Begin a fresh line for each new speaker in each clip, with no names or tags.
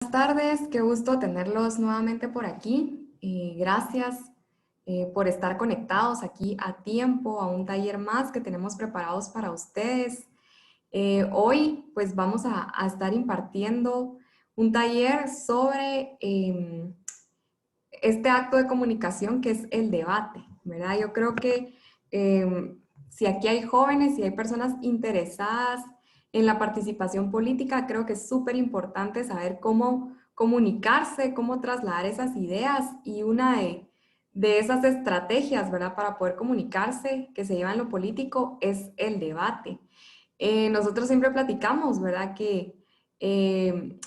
Buenas tardes, qué gusto tenerlos nuevamente por aquí. Gracias por estar conectados aquí a tiempo, a un taller más que tenemos preparados para ustedes. Hoy pues vamos a estar impartiendo un taller sobre este acto de comunicación que es el debate, ¿verdad? Yo creo que si aquí hay jóvenes, si hay personas interesadas en la participación política, creo que es súper importante saber cómo comunicarse, cómo trasladar esas ideas y una de esas estrategias, ¿verdad? Para poder comunicarse que se lleva en lo político es el debate. Nosotros siempre platicamos, ¿verdad? Que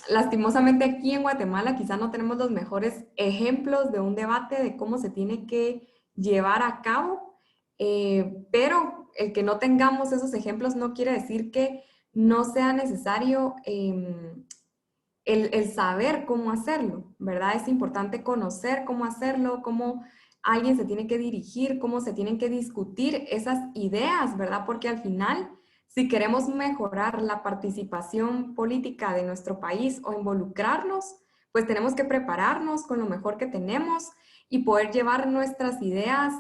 lastimosamente aquí en Guatemala quizá no tenemos los mejores ejemplos de un debate de cómo se tiene que llevar a cabo, pero el que no tengamos esos ejemplos no quiere decir que no sea necesario el saber cómo hacerlo, ¿verdad? Es importante conocer cómo hacerlo, cómo alguien se tiene que dirigir, cómo se tienen que discutir esas ideas, ¿verdad? Porque al final, si queremos mejorar la participación política de nuestro país o involucrarnos, pues tenemos que prepararnos con lo mejor que tenemos y poder llevar nuestras ideas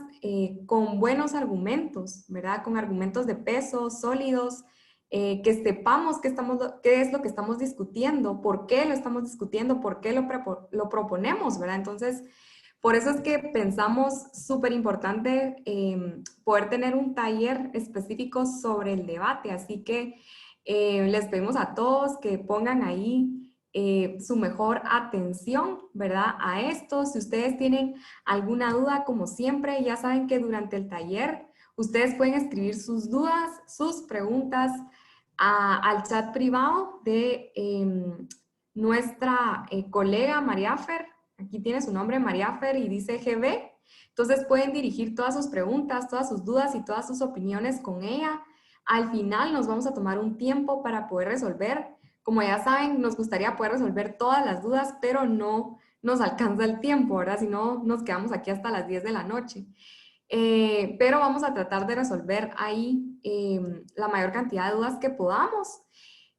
con buenos argumentos, ¿verdad? Con argumentos de peso, sólidos, que sepamos qué es lo que estamos discutiendo, por qué lo estamos discutiendo, por qué lo proponemos, ¿verdad? Entonces, por eso es que pensamos súper importante poder tener un taller específico sobre el debate, así que les pedimos a todos que pongan ahí su mejor atención, ¿verdad? A esto, si ustedes tienen alguna duda, como siempre, ya saben que durante el taller ustedes pueden escribir sus dudas, sus preguntas, al chat privado de nuestra colega Mariafer. Aquí tiene su nombre, Mariafer, y dice GB. Entonces pueden dirigir todas sus preguntas, todas sus dudas y todas sus opiniones con ella. Al final nos vamos a tomar un tiempo para poder resolver. Como ya saben, nos gustaría poder resolver todas las dudas, pero no nos alcanza el tiempo, ¿verdad? Si no, nos quedamos aquí hasta las 10 de la noche. Pero vamos a tratar de resolver ahí la mayor cantidad de dudas que podamos.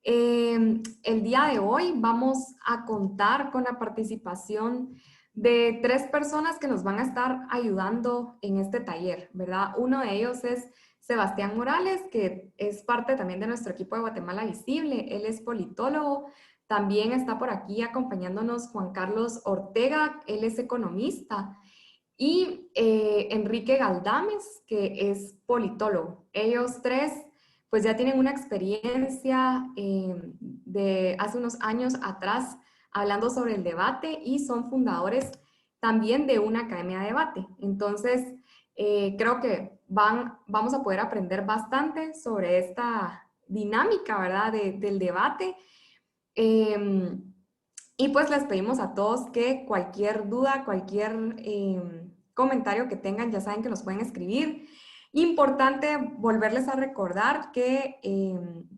El día de hoy vamos a contar con la participación de 3 personas que nos van a estar ayudando en este taller, ¿verdad? Uno de ellos es Sebastián Morales, que es parte también de nuestro equipo de Guatemala Visible. Él es politólogo. También está por aquí acompañándonos Juan Carlos Ortega, él es economista. Y Enrique Galdames, que es politólogo. Ellos 3 pues ya tienen una experiencia de hace unos años atrás hablando sobre el debate y son fundadores también de una academia de debate. Entonces, creo que vamos a poder aprender bastante sobre esta dinámica, ¿verdad?, del debate. Eh, y pues les pedimos a todos que cualquier duda, cualquier comentario que tengan, ya saben que nos pueden escribir. Importante volverles a recordar que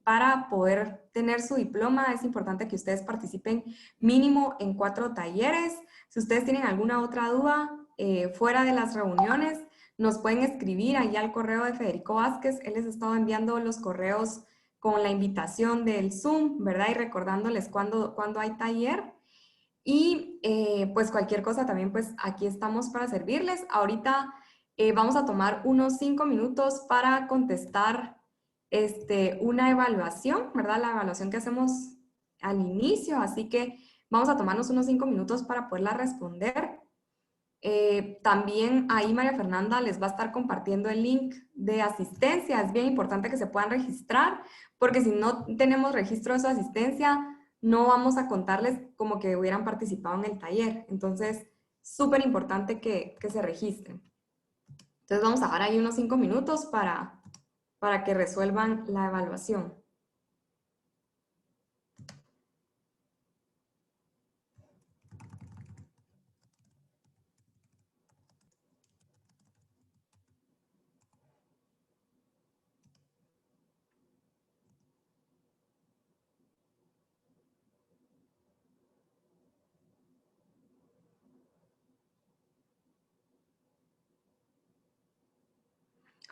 para poder tener su diploma es importante que ustedes participen mínimo en 4 talleres. Si ustedes tienen alguna otra duda fuera de las reuniones, nos pueden escribir ahí al correo de Federico Vázquez. Él les ha estado enviando los correos con la invitación del Zoom, ¿verdad? Y recordándoles cuándo hay taller. Y pues cualquier cosa también, pues aquí estamos para servirles. Ahorita vamos a tomar unos 5 minutos para contestar una evaluación, ¿verdad? La evaluación que hacemos al inicio, así que vamos a tomarnos unos 5 minutos para poderla responder. También ahí María Fernanda les va a estar compartiendo el link de asistencia. Es bien importante que se puedan registrar porque si no tenemos registro de su asistencia, no vamos a contarles como que hubieran participado en el taller. Entonces, súper importante que se registren. Entonces vamos a dar ahí unos 5 minutos para que resuelvan la evaluación.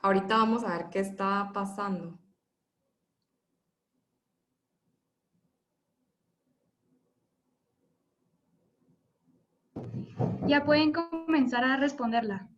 Ahorita vamos a ver qué está pasando.
Ya pueden comenzar a responderla.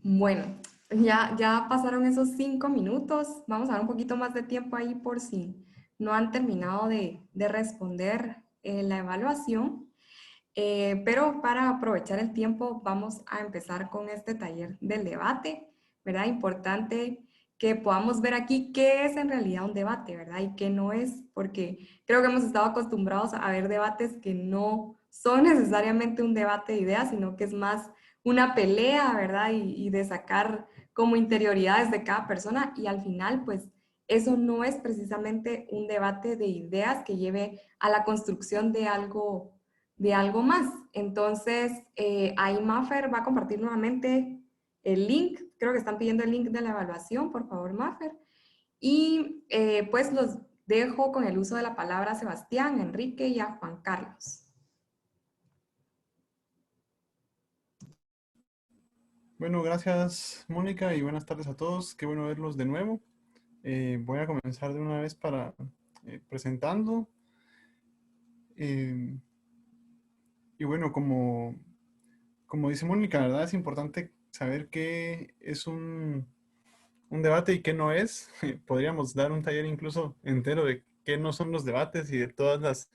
Bueno, ya pasaron esos 5 minutos. Vamos a dar un poquito más de tiempo ahí por si no han terminado de responder la evaluación. Pero para aprovechar el tiempo, vamos a empezar con este taller del debate, ¿verdad? Importante que podamos ver aquí qué es en realidad un debate, ¿verdad? Y qué no es, porque creo que hemos estado acostumbrados a ver debates que no son necesariamente un debate de ideas, sino que es más una pelea, ¿verdad? Y de sacar como interioridades de cada persona y al final, pues, eso no es precisamente un debate de ideas que lleve a la construcción de algo más. Entonces, ahí Maffer va a compartir nuevamente el link. Creo que están pidiendo el link de la evaluación, por favor, Maffer. Y pues los dejo con el uso de la palabra a Sebastián, Enrique y a Juan Carlos.
Bueno, gracias Mónica y buenas tardes a todos. Qué bueno verlos de nuevo. Voy a comenzar de una vez para presentando. Eh, y bueno, como dice Mónica, la verdad es importante saber qué es un debate y qué no es. Podríamos dar un taller incluso entero de qué no son los debates y de todas las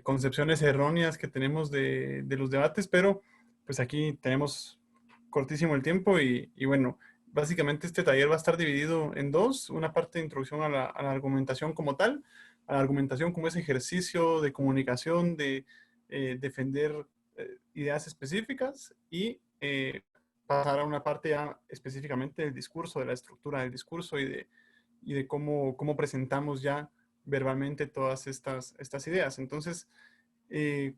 concepciones erróneas que tenemos de los debates, pero pues aquí tenemos cortísimo el tiempo y bueno, básicamente este taller va a estar dividido en dos, una parte de introducción a la argumentación como tal, a la argumentación como ese ejercicio de comunicación, de defender ideas específicas y pasar a una parte ya específicamente del discurso, de la estructura del discurso y de cómo presentamos ya verbalmente todas estas ideas. Entonces, eh,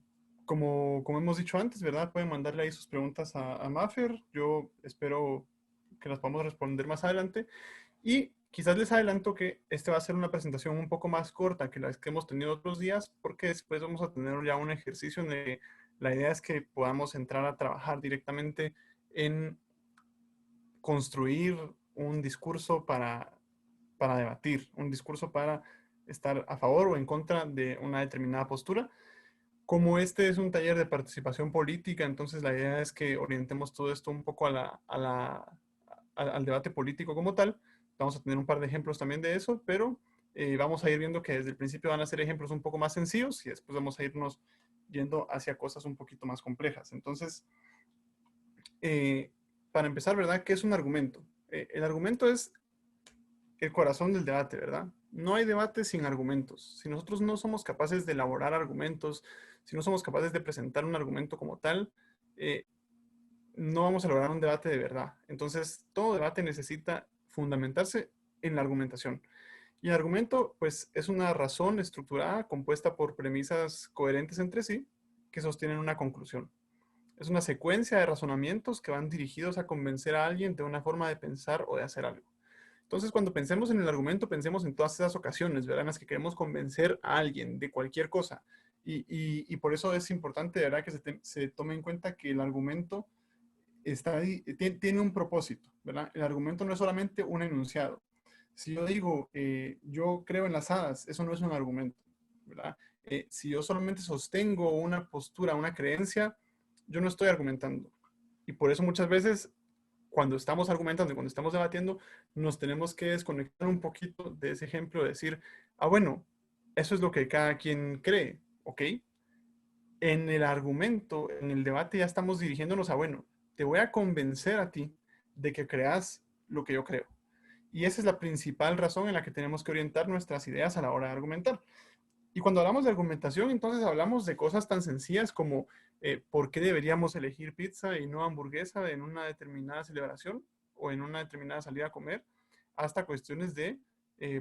como hemos dicho antes, ¿verdad? Pueden mandarle ahí sus preguntas a Maffer. Yo espero que las podamos responder más adelante. Y quizás les adelanto que este va a ser una presentación un poco más corta que las que hemos tenido otros días, porque después vamos a tener ya un ejercicio en el que la idea es que podamos entrar a trabajar directamente en construir un discurso para debatir, un discurso para estar a favor o en contra de una determinada postura. Como este es un taller de participación política, entonces la idea es que orientemos todo esto un poco al debate político como tal. Vamos a tener un par de ejemplos también de eso, pero vamos a ir viendo que desde el principio van a ser ejemplos un poco más sencillos y después vamos a irnos yendo hacia cosas un poquito más complejas. Entonces, para empezar, ¿verdad? ¿Qué es un argumento? El argumento es el corazón del debate, ¿verdad? No hay debate sin argumentos. Si nosotros no somos capaces de elaborar argumentos, si no somos capaces de presentar un argumento como tal, no vamos a lograr un debate de verdad. Entonces, todo debate necesita fundamentarse en la argumentación. Y el argumento, pues, es una razón estructurada compuesta por premisas coherentes entre sí que sostienen una conclusión. Es una secuencia de razonamientos que van dirigidos a convencer a alguien de una forma de pensar o de hacer algo. Entonces, cuando pensemos en el argumento, pensemos en todas esas ocasiones, ¿verdad? En las que queremos convencer a alguien de cualquier cosa. Y por eso es importante, ¿verdad? Que se tome en cuenta que el argumento está ahí, tiene un propósito, ¿verdad? El argumento no es solamente un enunciado. Si yo digo, yo creo en las hadas, eso no es un argumento, ¿verdad? Si yo solamente sostengo una postura, una creencia, yo no estoy argumentando. Y por eso muchas veces cuando estamos argumentando y cuando estamos debatiendo, nos tenemos que desconectar un poquito de ese ejemplo de decir, ah, bueno, eso es lo que cada quien cree, ¿ok? En el argumento, en el debate ya estamos dirigiéndonos a, bueno, te voy a convencer a ti de que creas lo que yo creo. Y esa es la principal razón en la que tenemos que orientar nuestras ideas a la hora de argumentar. Y cuando hablamos de argumentación, entonces hablamos de cosas tan sencillas como por qué deberíamos elegir pizza y no hamburguesa en una determinada celebración o en una determinada salida a comer, hasta cuestiones de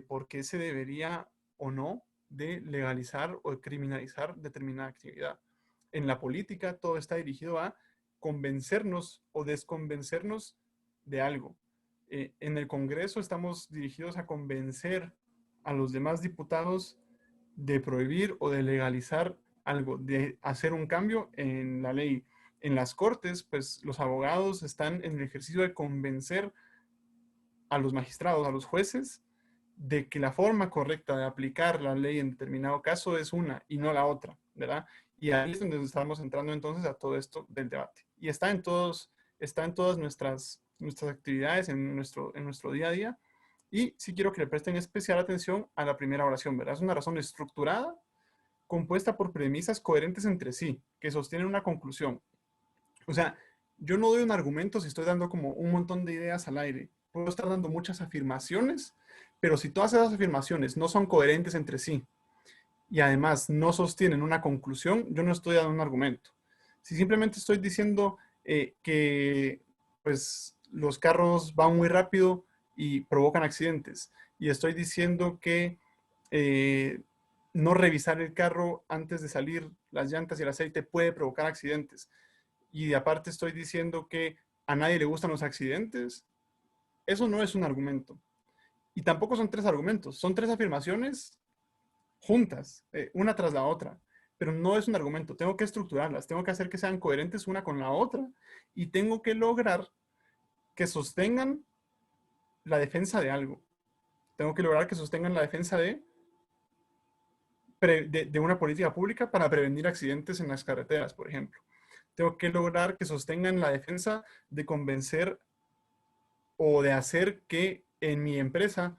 por qué se debería o no de legalizar o de criminalizar determinada actividad. En la política todo está dirigido a convencernos o desconvencernos de algo. En el Congreso estamos dirigidos a convencer a los demás diputados de prohibir o de legalizar algo, de hacer un cambio en la ley. En las cortes, pues los abogados están en el ejercicio de convencer a los magistrados, a los jueces, de que la forma correcta de aplicar la ley en determinado caso es una y no la otra, ¿verdad? Y ahí es donde estamos entrando entonces a todo esto del debate. Y está en todas nuestras actividades, en nuestro día a día. Y sí quiero que le presten especial atención a la primera oración, ¿verdad? Es una razón estructurada, compuesta por premisas coherentes entre sí, que sostienen una conclusión. O sea, yo no doy un argumento si estoy dando como un montón de ideas al aire. Puedo estar dando muchas afirmaciones, pero si todas esas afirmaciones no son coherentes entre sí y además no sostienen una conclusión, yo no estoy dando un argumento. Si simplemente estoy diciendo que pues, los carros van muy rápido y provocan accidentes, y estoy diciendo que eh, no revisar el carro antes de salir, las llantas y el aceite puede provocar accidentes, y aparte estoy diciendo que a nadie le gustan los accidentes, eso no es un argumento. Y tampoco son tres argumentos, son tres afirmaciones juntas, una tras la otra, pero no es un argumento. Tengo que estructurarlas, tengo que hacer que sean coherentes una con la otra y tengo que lograr que sostengan la defensa de algo. Tengo que lograr que sostengan la defensa de una política pública para prevenir accidentes en las carreteras, por ejemplo. Tengo que lograr que sostengan la defensa de convencer o de hacer que en mi empresa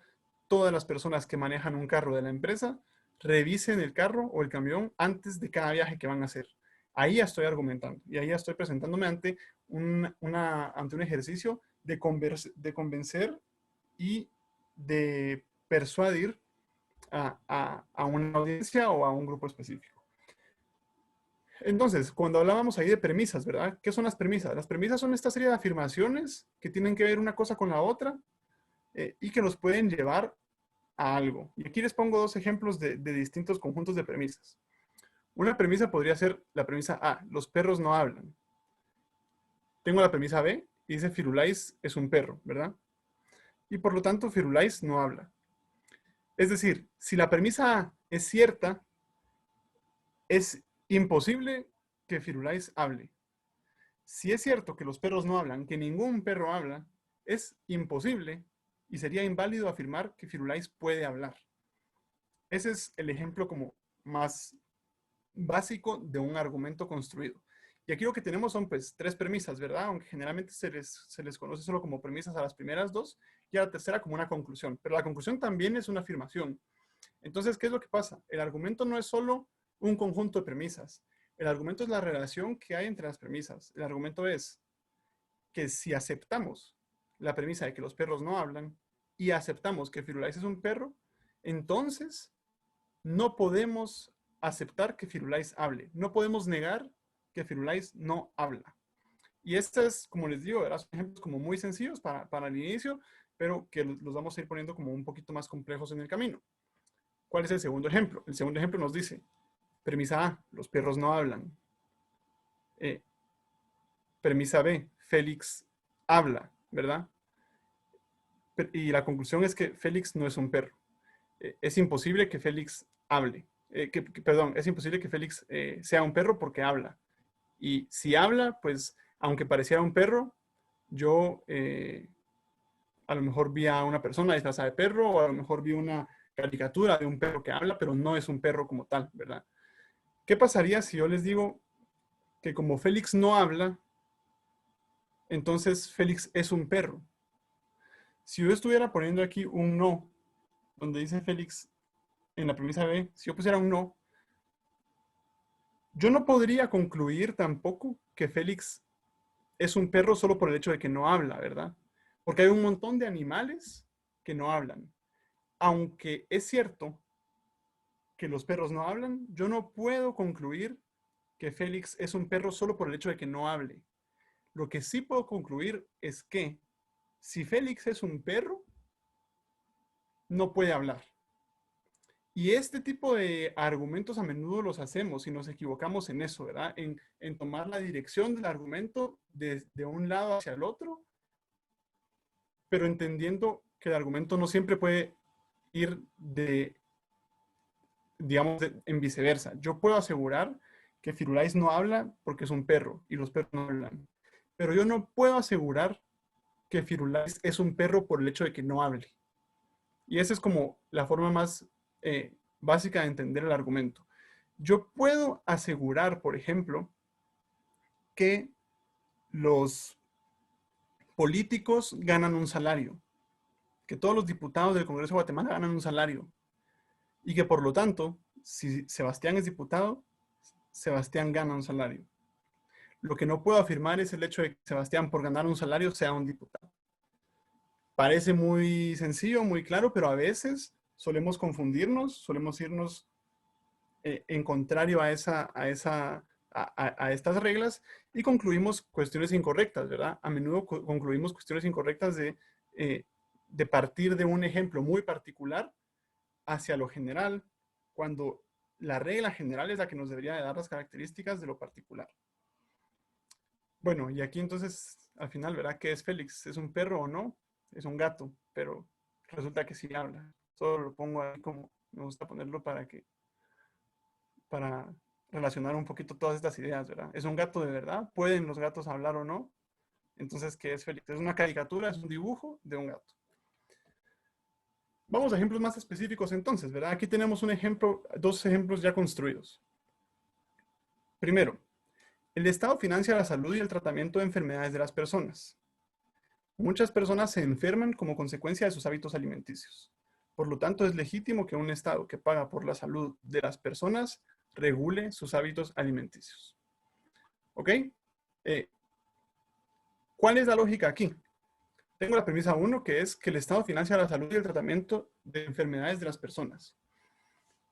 todas las personas que manejan un carro de la empresa revisen el carro o el camión antes de cada viaje que van a hacer. Ahí ya estoy argumentando y ahí ya estoy presentándome ante ante un ejercicio de convencer y de persuadir a una audiencia o a un grupo específico. Entonces, cuando hablábamos ahí de premisas, ¿verdad? ¿Qué son las premisas? Las premisas son esta serie de afirmaciones que tienen que ver una cosa con la otra y que nos pueden llevar a algo. Y aquí les pongo dos ejemplos de distintos conjuntos de premisas. Una premisa podría ser la premisa A, los perros no hablan. Tengo la premisa B y dice Firulais es un perro, ¿verdad? Y por lo tanto Firulais no habla. Es decir, si la premisa A es cierta, es imposible que Firulais hable. Si es cierto que los perros no hablan, que ningún perro habla, es imposible y sería inválido afirmar que Firulais puede hablar. Ese es el ejemplo como más básico de un argumento construido. Y aquí lo que tenemos son pues tres premisas, ¿verdad? Aunque generalmente se les conoce solo como premisas a las primeras dos y a la tercera como una conclusión. Pero la conclusión también es una afirmación. Entonces, ¿qué es lo que pasa? El argumento no es solo un conjunto de premisas. El argumento es la relación que hay entre las premisas. El argumento es que si aceptamos la premisa de que los perros no hablan y aceptamos que Firulais es un perro, entonces no podemos aceptar que Firulais hable. No podemos negar que Firulais no habla. Y es, como les digo, son ejemplos como muy sencillos para el inicio, pero que los vamos a ir poniendo como un poquito más complejos en el camino. ¿Cuál es el segundo ejemplo? El segundo ejemplo nos dice, premisa A, los perros no hablan. Premisa B, Félix habla, ¿verdad? Y la conclusión es que Félix no es un perro. Es imposible que Félix hable. Perdón, es imposible que Félix sea un perro porque habla. Y si habla, pues, aunque pareciera un perro, yo a lo mejor vi a una persona disfrazada de perro o a lo mejor vi una caricatura de un perro que habla, pero no es un perro como tal, ¿verdad? ¿Qué pasaría si yo les digo que como Félix no habla, entonces Félix es un perro? Si yo estuviera poniendo aquí un no, donde dice Félix en la premisa B, si yo pusiera un no, yo no podría concluir tampoco que Félix es un perro solo por el hecho de que no habla, ¿verdad? Porque hay un montón de animales que no hablan. Aunque es cierto que los perros no hablan, yo no puedo concluir que Félix es un perro solo por el hecho de que no hable. Lo que sí puedo concluir es que si Félix es un perro, no puede hablar. Y este tipo de argumentos a menudo los hacemos y nos equivocamos en eso, ¿verdad? En tomar la dirección del argumento de un lado hacia el otro, pero entendiendo que el argumento no siempre puede ir digamos, en viceversa. Yo puedo asegurar que Firulais no habla porque es un perro y los perros no hablan. Pero yo no puedo asegurar que Firulais es un perro por el hecho de que no hable. Y esa es como la forma más básica de entender el argumento. Yo puedo asegurar, por ejemplo, que los políticos ganan un salario, que todos los diputados del Congreso de Guatemala ganan un salario, y que por lo tanto, si Sebastián es diputado, Sebastián gana un salario. Lo que no puedo afirmar es el hecho de que Sebastián, por ganar un salario, sea un diputado. Parece muy sencillo, muy claro, pero a veces solemos confundirnos, solemos irnos en contrario a estas reglas y concluimos cuestiones incorrectas, ¿verdad? A menudo concluimos cuestiones incorrectas de partir de un ejemplo muy particular hacia lo general, cuando la regla general es la que nos debería de dar las características de lo particular. Bueno, y aquí entonces, al final, ¿verdad? ¿Qué es Félix? ¿Es un perro o no? Es un gato, pero resulta que sí habla. Solo lo pongo ahí como me gusta ponerlo para relacionar un poquito todas estas ideas, ¿verdad? ¿Es un gato de verdad? ¿Pueden los gatos hablar o no? Entonces, ¿qué es Félix? Es una caricatura, es un dibujo de un gato. Vamos a ejemplos más específicos entonces, ¿verdad? Aquí tenemos un ejemplo, dos ejemplos ya construidos. Primero, el Estado financia la salud y el tratamiento de enfermedades de las personas. Muchas personas se enferman como consecuencia de sus hábitos alimenticios. Por lo tanto, es legítimo que un Estado que paga por la salud de las personas regule sus hábitos alimenticios. ¿Ok? ¿Cuál es la lógica aquí? Tengo la premisa 1, que es que el Estado financia la salud y el tratamiento de enfermedades de las personas.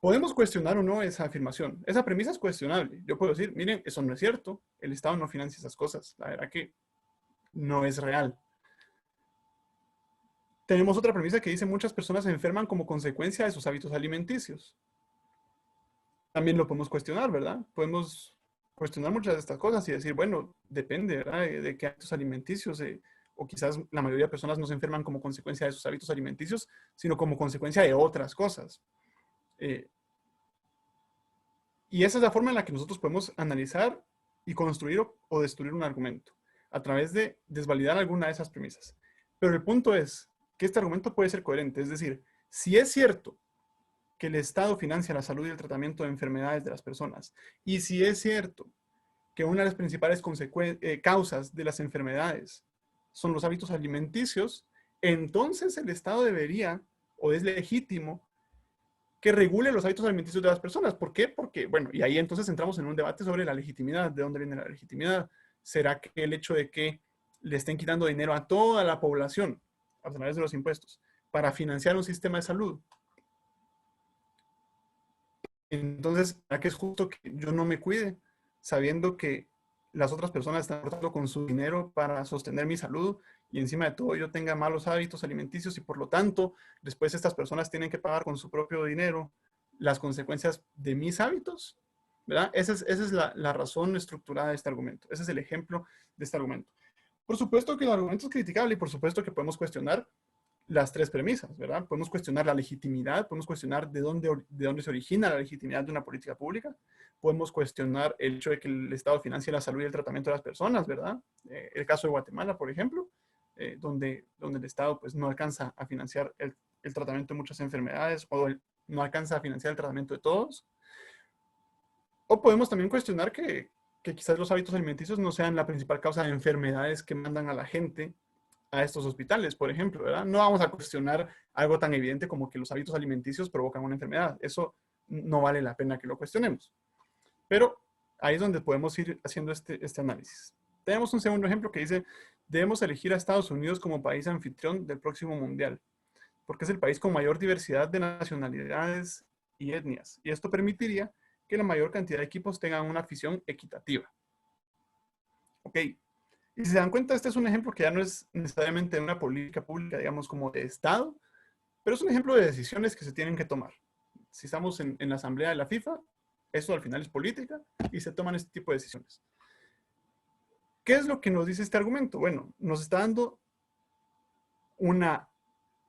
Podemos cuestionar o no esa afirmación. Esa premisa es cuestionable. Yo puedo decir, miren, eso no es cierto. El Estado no financia esas cosas. La verdad que no es real. Tenemos otra premisa que dice muchas personas se enferman como consecuencia de sus hábitos alimenticios. También lo podemos cuestionar, ¿verdad? Podemos cuestionar muchas de estas cosas y decir, bueno, depende, ¿verdad? De qué hábitos alimenticios, o quizás la mayoría de personas no se enferman como consecuencia de sus hábitos alimenticios, sino como consecuencia de otras cosas. Y esa es la forma en la que nosotros podemos analizar y construir o destruir un argumento, a través de desvalidar alguna de esas premisas. Pero el punto es que este argumento puede ser coherente, es decir, si es cierto que el Estado financia la salud y el tratamiento de enfermedades de las personas, y si es cierto que una de las principales causas de las enfermedades son los hábitos alimenticios, entonces el Estado debería, o es legítimo, que regule los hábitos alimenticios de las personas. ¿Por qué? Porque, bueno, y ahí entonces entramos en un debate sobre la legitimidad. ¿De dónde viene la legitimidad? ¿Será que el hecho de que le estén quitando dinero a toda la población a través de los impuestos para financiar un sistema de salud? Entonces, ¿será que es justo que yo no me cuide sabiendo que las otras personas están aportando con su dinero para sostener mi salud y encima de todo yo tenga malos hábitos alimenticios y por lo tanto después estas personas tienen que pagar con su propio dinero las consecuencias de mis hábitos? ¿Verdad? Esa es la razón estructurada de este argumento. Ese es el ejemplo de este argumento. Por supuesto que el argumento es criticable y por supuesto que podemos cuestionar las tres premisas, ¿verdad? Podemos cuestionar la legitimidad, podemos cuestionar de dónde se origina la legitimidad de una política pública, podemos cuestionar el hecho de que el Estado financie la salud y el tratamiento de las personas, ¿verdad? El caso de Guatemala, por ejemplo, donde el Estado pues, no alcanza a financiar el tratamiento de muchas enfermedades o no alcanza a financiar el tratamiento de todos. O podemos también cuestionar que quizás los hábitos alimenticios no sean la principal causa de enfermedades que mandan a la gente a estos hospitales, por ejemplo, ¿verdad? No vamos a cuestionar algo tan evidente como que los hábitos alimenticios provocan una enfermedad. Eso no vale la pena que lo cuestionemos. Pero ahí es donde podemos ir haciendo este análisis. Tenemos un segundo ejemplo que dice, debemos elegir a Estados Unidos como país anfitrión del próximo mundial, porque es el país con mayor diversidad de nacionalidades y etnias, y esto permitiría que la mayor cantidad de equipos tengan una afición equitativa. Ok, y si se dan cuenta, este es un ejemplo que ya no es necesariamente de una política pública, digamos, como de Estado, pero es un ejemplo de decisiones que se tienen que tomar. Si estamos en la asamblea de la FIFA, eso al final es política y se toman este tipo de decisiones. ¿Qué es lo que nos dice este argumento? Bueno, nos está dando una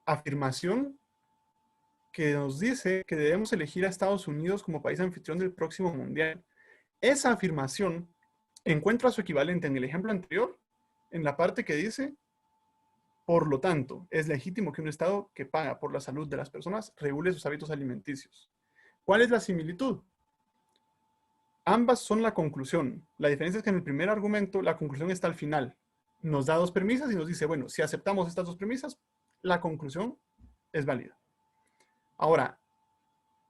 afirmación que nos dice que debemos elegir a Estados Unidos como país anfitrión del próximo mundial. Esa afirmación encuentra su equivalente en el ejemplo anterior, en la parte que dice, por lo tanto, es legítimo que un Estado que paga por la salud de las personas regule sus hábitos alimenticios. ¿Cuál es la similitud? Ambas son la conclusión. La diferencia es que en el primer argumento la conclusión está al final. Nos da dos premisas y nos dice, bueno, si aceptamos estas dos premisas, la conclusión es válida. Ahora,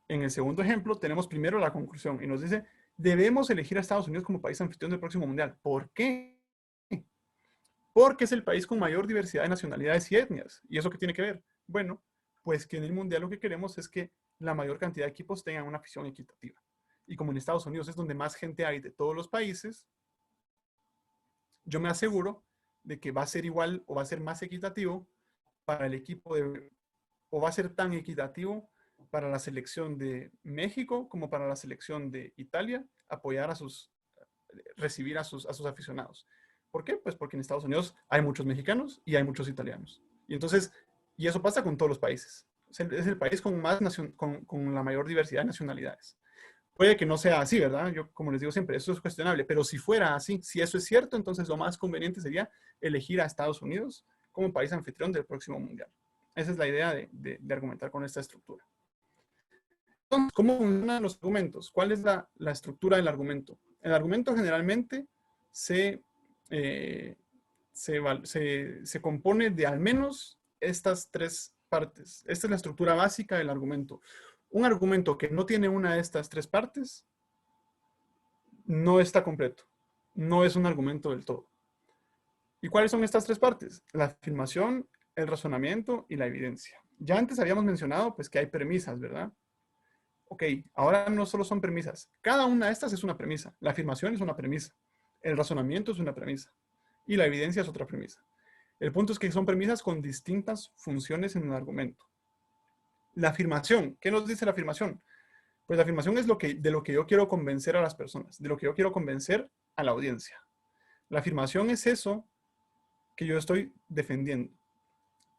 en el segundo ejemplo tenemos primero la conclusión y nos dice, debemos elegir a Estados Unidos como país anfitrión del próximo mundial. ¿Por qué? Porque es el país con mayor diversidad de nacionalidades y etnias. ¿Y eso qué tiene que ver? Bueno, pues que en el mundial lo que queremos es que la mayor cantidad de equipos tengan una afición equitativa. Y como en Estados Unidos es donde más gente hay de todos los países, yo me aseguro de que va a ser igual o va a ser más equitativo para el equipo o va a ser tan equitativo para la selección de México como para la selección de Italia, recibir a sus aficionados. ¿Por qué? Pues porque en Estados Unidos hay muchos mexicanos y hay muchos italianos. Y entonces, y eso pasa con todos los países. Es el país con la mayor diversidad de nacionalidades. Puede que no sea así, ¿verdad? Yo, como les digo siempre, eso es cuestionable, pero si fuera así, si eso es cierto, entonces lo más conveniente sería elegir a Estados Unidos como país anfitrión del próximo mundial. Esa es la idea de argumentar con esta estructura. Entonces, ¿cómo funcionan los argumentos? ¿Cuál es la estructura del argumento? El argumento generalmente se compone de al menos estas tres partes. Esta es la estructura básica del argumento. Un argumento que no tiene una de estas tres partes no está completo. No es un argumento del todo. ¿Y cuáles son estas tres partes? La afirmación, el razonamiento y la evidencia. Ya antes habíamos mencionado pues, que hay premisas, ¿verdad? ok, ahora no solo son premisas. Cada una de estas es una premisa. La afirmación es una premisa. El razonamiento es una premisa. Y la evidencia es otra premisa. El punto es que son premisas con distintas funciones en el argumento. La afirmación, ¿qué nos dice la afirmación? Pues la afirmación es de lo que yo quiero convencer a las personas, de lo que yo quiero convencer a la audiencia. La afirmación es eso que yo estoy defendiendo.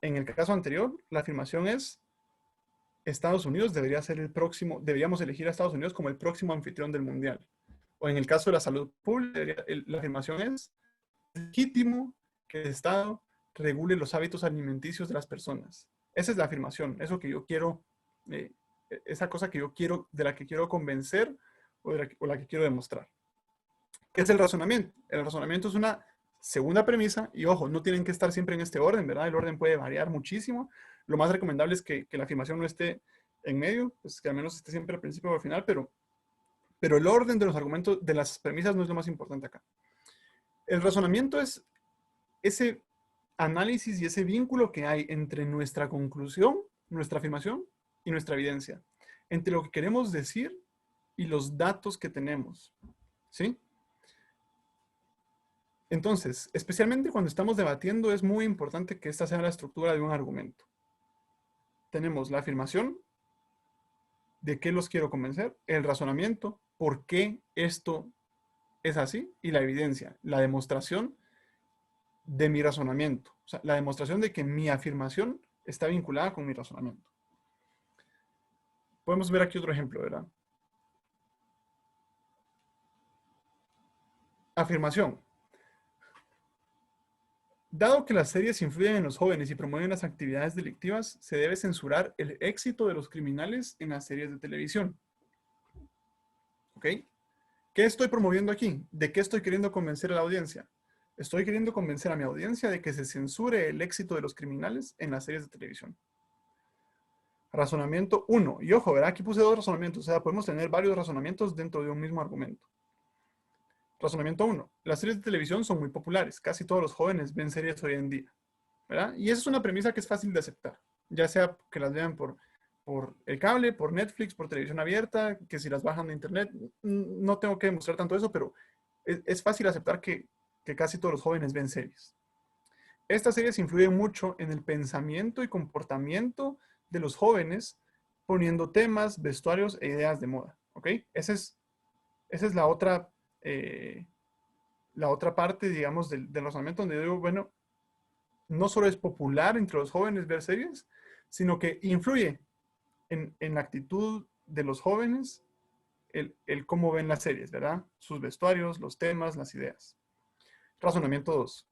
En el caso anterior, la afirmación es Estados Unidos debería ser el próximo, deberíamos elegir a Estados Unidos como el próximo anfitrión del mundial. O en el caso de la salud pública, la afirmación es legítimo que el Estado regule los hábitos alimenticios de las personas. Esa es la afirmación, eso que yo quiero, esa cosa que yo quiero, de la que quiero convencer o la que quiero demostrar. ¿Qué es el razonamiento? El razonamiento es una segunda premisa y ojo, no tienen que estar siempre en este orden, ¿verdad? El orden puede variar muchísimo. Lo más recomendable es que la afirmación no esté en medio, pues que al menos esté siempre al principio o al final, pero el orden de los argumentos, de las premisas no es lo más importante acá. El razonamiento es ese análisis y ese vínculo que hay entre nuestra conclusión, nuestra afirmación y nuestra evidencia, entre lo que queremos decir y los datos que tenemos, ¿sí? Entonces, especialmente cuando estamos debatiendo, es muy importante que esta sea la estructura de un argumento. Tenemos la afirmación, de qué los quiero convencer, el razonamiento, por qué esto es así, y la evidencia, la demostración de mi razonamiento. O sea, la demostración de que mi afirmación está vinculada con mi razonamiento. Podemos ver aquí otro ejemplo, ¿verdad? Afirmación. Dado que las series influyen en los jóvenes y promueven las actividades delictivas, se debe censurar el éxito de los criminales en las series de televisión. ¿Ok? ¿Qué estoy promoviendo aquí? ¿De qué estoy queriendo convencer a la audiencia? Estoy queriendo convencer a mi audiencia de que se censure el éxito de los criminales en las series de televisión. Razonamiento 1. Y ojo, ¿verdad? Aquí puse dos razonamientos. O sea, podemos tener varios razonamientos dentro de un mismo argumento. Razonamiento 1. Las series de televisión son muy populares. Casi todos los jóvenes ven series hoy en día, ¿verdad? Y esa es una premisa que es fácil de aceptar. Ya sea que las vean por el cable, por Netflix, por televisión abierta, que si las bajan de internet. No tengo que demostrar tanto eso, pero es fácil aceptar que casi todos los jóvenes ven series. Estas series influyen mucho en el pensamiento y comportamiento de los jóvenes, poniendo temas, vestuarios e ideas de moda. ¿Ok? Esa es la otra parte, digamos, del razonamiento donde yo digo, bueno, no solo es popular entre los jóvenes ver series, sino que influye en la actitud de los jóvenes el cómo ven las series, ¿verdad? Sus vestuarios, los temas, las ideas. Razonamiento 2.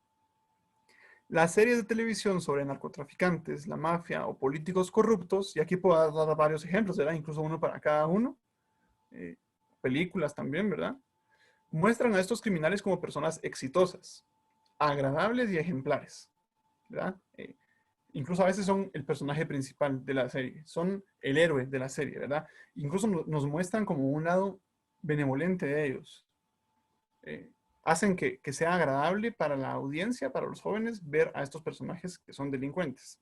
Las series de televisión sobre narcotraficantes, la mafia o políticos corruptos, y aquí puedo dar varios ejemplos, ¿verdad? Incluso uno para cada uno, películas también, ¿verdad? Muestran a estos criminales como personas exitosas, agradables y ejemplares, ¿verdad? Incluso a veces son el personaje principal de la serie, son el héroe de la serie, ¿verdad? Incluso nos muestran como un lado benevolente de ellos. Hacen que sea agradable para la audiencia, para los jóvenes, ver a estos personajes que son delincuentes.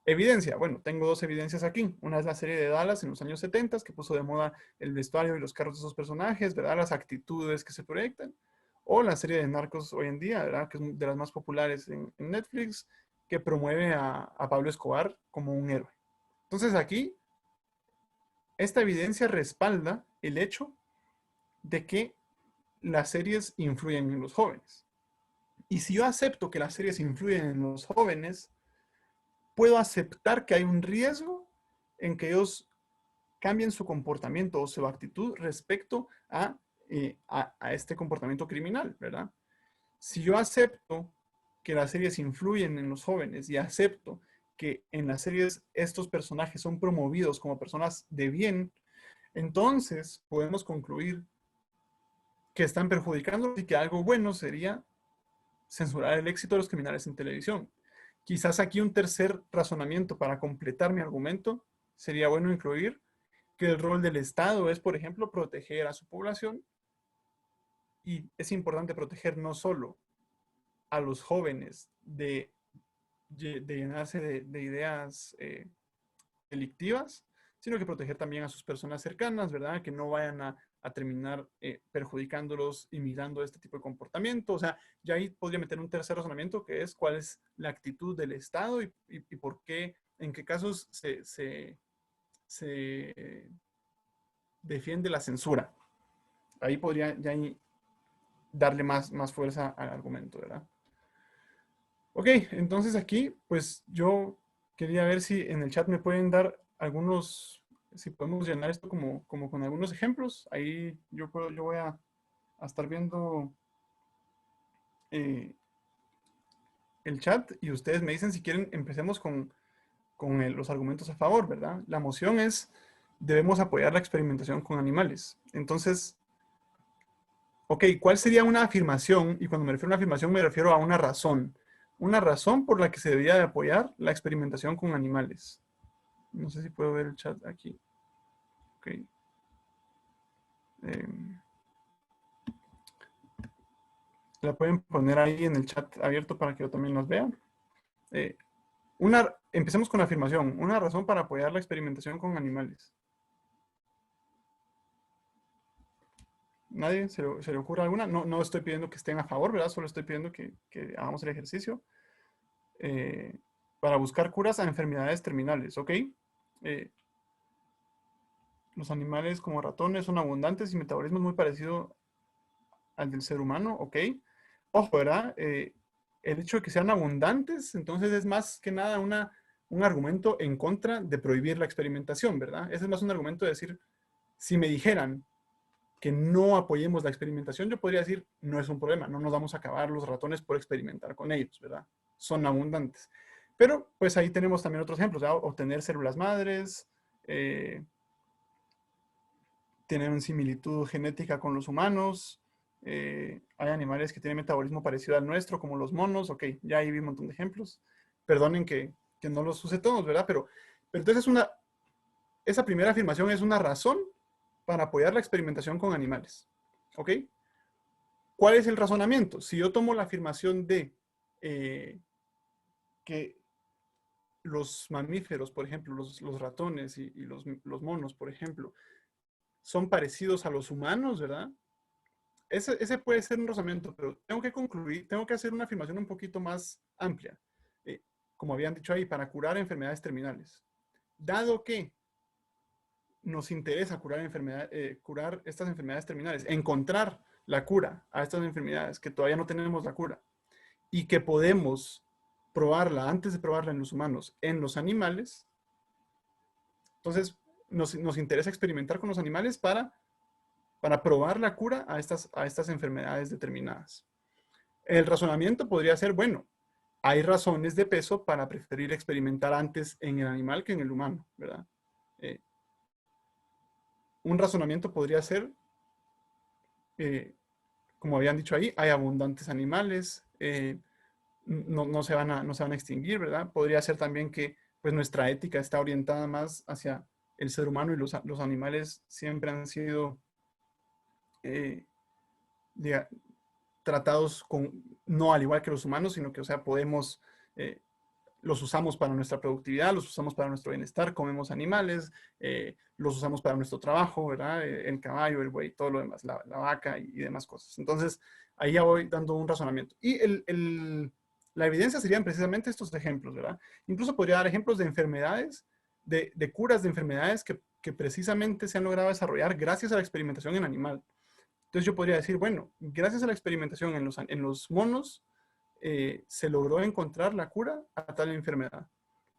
Evidencia. Bueno, tengo dos evidencias aquí. Una es la serie de Dallas en los años 70, que puso de moda el vestuario y los carros de esos personajes, ¿verdad? Las actitudes que se proyectan. O la serie de Narcos hoy en día, ¿verdad? Que es de las más populares en Netflix, que promueve a Pablo Escobar como un héroe. Entonces aquí, esta evidencia respalda el hecho de que las series influyen en los jóvenes. Y si yo acepto que las series influyen en los jóvenes, puedo aceptar que hay un riesgo en que ellos cambien su comportamiento o su actitud respecto a este comportamiento criminal, ¿verdad? Si yo acepto que las series influyen en los jóvenes y acepto que en las series estos personajes son promovidos como personas de bien, entonces podemos concluir que están perjudicando y que algo bueno sería censurar el éxito de los criminales en televisión. Quizás aquí un tercer razonamiento para completar mi argumento sería bueno incluir que el rol del Estado es, por ejemplo, proteger a su población y es importante proteger no solo a los jóvenes de llenarse de ideas delictivas, sino que proteger también a sus personas cercanas, ¿verdad? Que no vayan a terminar perjudicándolos, imitando este tipo de comportamiento. O sea, ya ahí podría meter un tercer razonamiento, que es cuál es la actitud del Estado y por qué, en qué casos se defiende la censura. Ahí podría ya darle más fuerza al argumento, ¿verdad? Ok, entonces aquí, pues yo quería ver si en el chat me pueden dar algunos, si podemos llenar esto como con algunos ejemplos. Ahí yo voy a estar viendo eh, el chat y ustedes me dicen si quieren, empecemos con los argumentos a favor, ¿verdad? La moción es, debemos apoyar la experimentación con animales. Entonces, ok, ¿cuál sería una afirmación? Y cuando me refiero a una afirmación me refiero a una razón. Una razón por la que se debería de apoyar la experimentación con animales. No sé si puedo ver el chat aquí. Ok. La pueden poner ahí en el chat abierto para que yo también las vea. Eh, empecemos con la afirmación. Una razón para apoyar la experimentación con animales. ¿Nadie se le ocurre alguna? No estoy pidiendo que estén a favor, ¿verdad? Solo estoy pidiendo que hagamos el ejercicio. Para buscar curas a enfermedades terminales, ¿ok? Los animales como ratones son abundantes y metabolismo es muy parecido al del ser humano, ¿ok? Ojo, ¿verdad? El hecho de que sean abundantes, entonces es más que nada un argumento en contra de prohibir la experimentación, ¿verdad? Ese es más un argumento de decir, si me dijeran que no apoyemos la experimentación, yo podría decir, no es un problema, no nos vamos a acabar los ratones por experimentar con ellos, ¿verdad? Son abundantes. Pero, pues ahí tenemos también otros ejemplos, ¿verdad? Obtener células madres, tienen similitud genética con los humanos, hay animales que tienen metabolismo parecido al nuestro, como los monos, ok, ya ahí vi un montón de ejemplos. Perdonen que no los use todos, ¿verdad? Pero entonces esa primera afirmación es una razón para apoyar la experimentación con animales, ¿ok? ¿Cuál es el razonamiento? Si yo tomo la afirmación de que los mamíferos, por ejemplo, los ratones y los monos, por ejemplo, son parecidos a los humanos, ¿verdad? Ese puede ser un razonamiento, pero tengo que concluir, tengo que hacer una afirmación un poquito más amplia, como habían dicho ahí, para curar enfermedades terminales. Dado que nos interesa curar estas enfermedades terminales, encontrar la cura a estas enfermedades que todavía no tenemos la cura y que podemos probarla antes de probarla en los humanos, en los animales, entonces nos interesa experimentar con los animales para probar la cura a estas enfermedades determinadas. El razonamiento podría ser, bueno, hay razones de peso para preferir experimentar antes en el animal que en el humano, ¿verdad? Un razonamiento podría ser, como habían dicho ahí, hay abundantes animales, no se van a extinguir, ¿verdad? Podría ser también que pues, nuestra ética está orientada más hacia el ser humano y los animales siempre han sido tratados no al igual que los humanos, sino que, o sea, los usamos para nuestra productividad, los usamos para nuestro bienestar, comemos animales, los usamos para nuestro trabajo, ¿verdad? El caballo, el buey, todo lo demás, la vaca y demás cosas. Entonces, ahí ya voy dando un razonamiento. Y la evidencia serían precisamente estos ejemplos, ¿verdad? Incluso podría dar ejemplos de enfermedades, de curas de enfermedades que precisamente se han logrado desarrollar gracias a la experimentación en animal. Entonces yo podría decir, bueno, gracias a la experimentación en los monos, se logró encontrar la cura a tal enfermedad.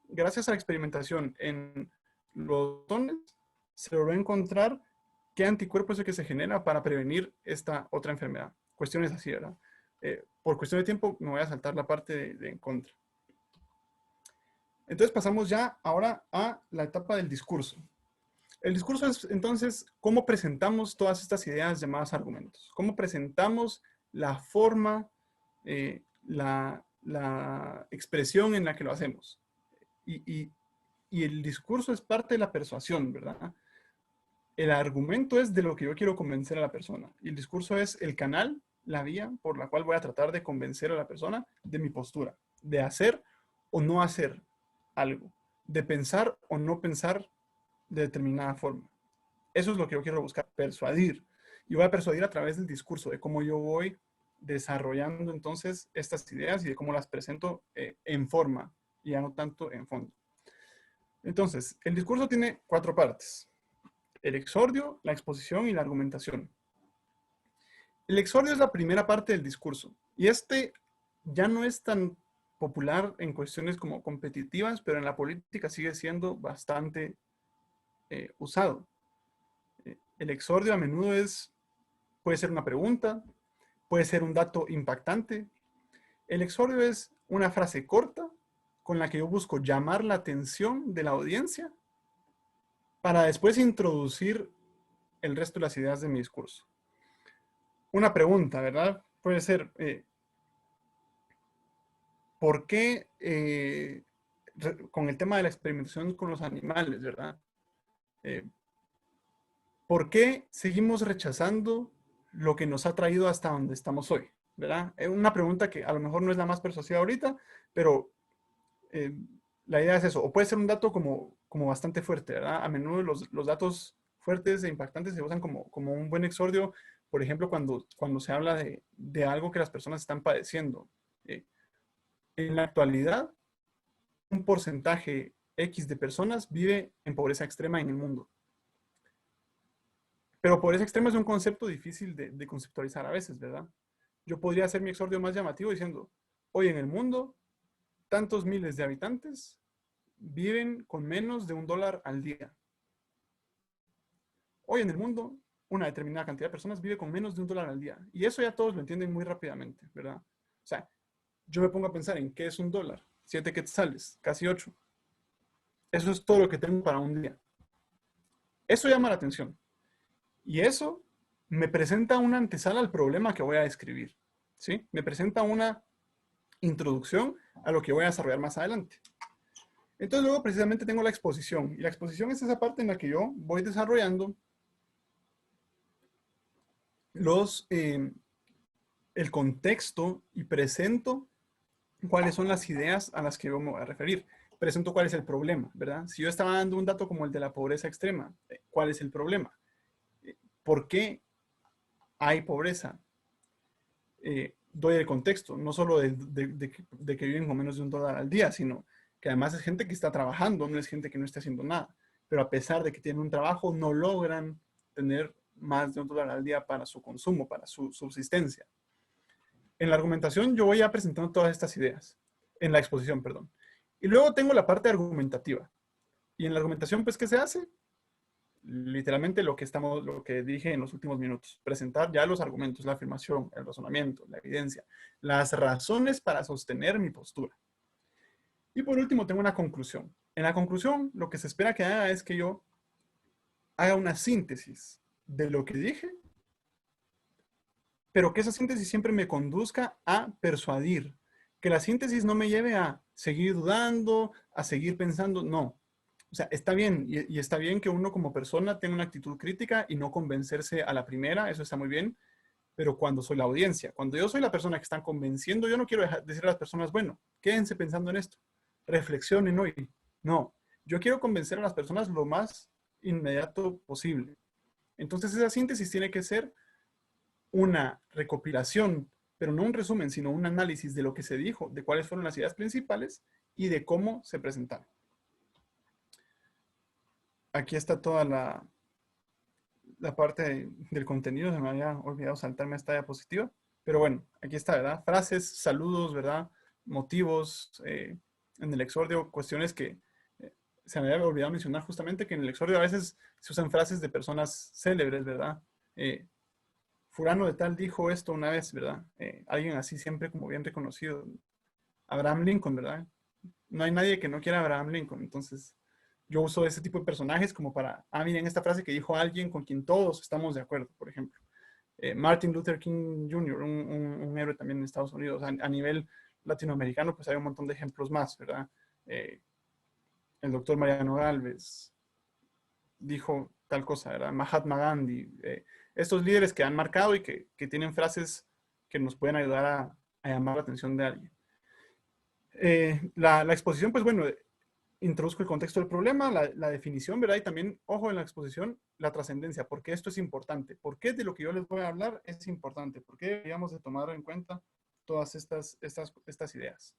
Gracias a la experimentación en los ratones, se logró encontrar qué anticuerpo es el que se genera para prevenir esta otra enfermedad. Cuestiones así, ¿verdad? Por cuestión de tiempo me voy a saltar la parte de en contra. Entonces pasamos ya ahora a la etapa del discurso. El discurso es, entonces, cómo presentamos todas estas ideas llamadas argumentos. Cómo presentamos la forma, la expresión en la que lo hacemos. Y el discurso es parte de la persuasión, ¿verdad? El argumento es de lo que yo quiero convencer a la persona. Y el discurso es el canal, la vía por la cual voy a tratar de convencer a la persona de mi postura, de hacer o no hacer algo, de pensar o no pensar de determinada forma. Eso es lo que yo quiero buscar, persuadir. Y voy a persuadir a través del discurso, de cómo yo voy desarrollando entonces estas ideas y de cómo las presento en forma, y ya no tanto en fondo. Entonces, el discurso tiene 4 partes: el exordio, la exposición y la argumentación. El exordio es la primera parte del discurso, y este ya no es tan popular en cuestiones como competitivas, pero en la política sigue siendo bastante usado. El exordio a menudo puede ser una pregunta, puede ser un dato impactante. El exordio es una frase corta con la que yo busco llamar la atención de la audiencia para después introducir el resto de las ideas de mi discurso. Una pregunta, ¿verdad? Puede ser, ¿por qué con el tema de la experimentación con los animales, ¿verdad? ¿Por qué seguimos rechazando lo que nos ha traído hasta donde estamos hoy? ¿Verdad? Es una pregunta que a lo mejor no es la más persuasiva ahorita, pero la idea es eso. O puede ser un dato como bastante fuerte, ¿verdad? A menudo los datos fuertes e impactantes se usan como un buen exordio, por ejemplo, cuando se habla de algo que las personas están padeciendo. En la actualidad, un porcentaje X de personas vive en pobreza extrema en el mundo. Pero pobreza extrema es un concepto difícil de conceptualizar a veces, ¿verdad? Yo podría hacer mi exordio más llamativo diciendo, hoy en el mundo, tantos miles de habitantes viven con menos de $1 al día. Hoy en el mundo, una determinada cantidad de personas vive con menos de $1 al día. Y eso ya todos lo entienden muy rápidamente, ¿verdad? O sea, yo me pongo a pensar en qué es $1. 7 quetzales, casi 8. Eso es todo lo que tengo para un día. Eso llama la atención. Y eso me presenta una antesala al problema que voy a describir, ¿sí? Me presenta una introducción a lo que voy a desarrollar más adelante. Entonces luego precisamente tengo la exposición. Y la exposición es esa parte en la que yo voy desarrollando el contexto y presento cuáles son las ideas a las que yo me voy a referir. Presento cuál es el problema, ¿verdad? Si yo estaba dando un dato como el de la pobreza extrema, ¿cuál es el problema? ¿Por qué hay pobreza? Doy el contexto, no solo de que viven con menos de $1 al día, sino que además es gente que está trabajando, no es gente que no está haciendo nada. Pero a pesar de que tienen un trabajo, no logran tener más de $1 al día para su consumo, para su subsistencia. En la argumentación yo voy a presentando todas estas ideas. En la exposición, perdón. Y luego tengo la parte argumentativa. Y en la argumentación, pues, ¿qué se hace? Literalmente lo que dije en los últimos minutos. Presentar ya los argumentos, la afirmación, el razonamiento, la evidencia, las razones para sostener mi postura. Y por último tengo una conclusión. En la conclusión, lo que se espera que haga es que yo haga una síntesis de lo que dije, pero que esa síntesis siempre me conduzca a persuadir. Que la síntesis no me lleve a seguir dudando, a seguir pensando, no. O sea, está bien, y está bien que uno como persona tenga una actitud crítica y no convencerse a la primera, eso está muy bien, pero cuando soy la audiencia, cuando yo soy la persona que están convenciendo, yo no quiero decir a las personas, bueno, quédense pensando en esto, reflexionen hoy. No, yo quiero convencer a las personas lo más inmediato posible. Entonces esa síntesis tiene que ser una recopilación, pero no un resumen, sino un análisis de lo que se dijo, de cuáles fueron las ideas principales y de cómo se presentaron. Aquí está toda la parte del contenido, se me había olvidado saltarme esta diapositiva, pero bueno, aquí está, ¿verdad? Frases, saludos, ¿verdad? Motivos, en el exordio, cuestiones que se me había olvidado mencionar justamente, que en el exordio a veces se usan frases de personas célebres, ¿verdad? Fulano de tal dijo esto una vez, ¿verdad? Alguien así siempre como bien reconocido. Abraham Lincoln, ¿verdad? No hay nadie que no quiera a Abraham Lincoln, entonces yo uso ese tipo de personajes como para, miren esta frase que dijo alguien con quien todos estamos de acuerdo, por ejemplo. Martin Luther King Jr., un héroe también en Estados Unidos. A nivel latinoamericano, pues hay un montón de ejemplos más, ¿verdad? El doctor Mariano Gálvez dijo tal cosa, ¿verdad? Mahatma Gandhi. Estos líderes que han marcado y que tienen frases que nos pueden ayudar a llamar la atención de alguien. La exposición, pues bueno, introduzco el contexto del problema, la definición, ¿verdad? Y también, ojo en la exposición, la trascendencia, porque esto es importante. ¿Por qué de lo que yo les voy a hablar es importante? ¿Por qué deberíamos de tomar en cuenta todas estas ideas?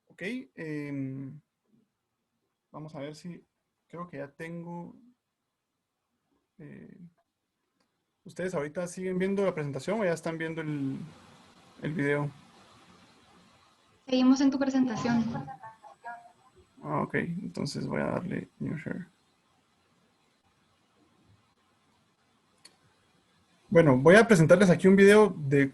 Ok, vamos a ver si, creo que ya tengo... ¿Ustedes ahorita siguen viendo la presentación o ya están viendo el video?
Seguimos en tu presentación.
Ah, ok, entonces voy a darle New Share. Bueno, voy a presentarles aquí un video de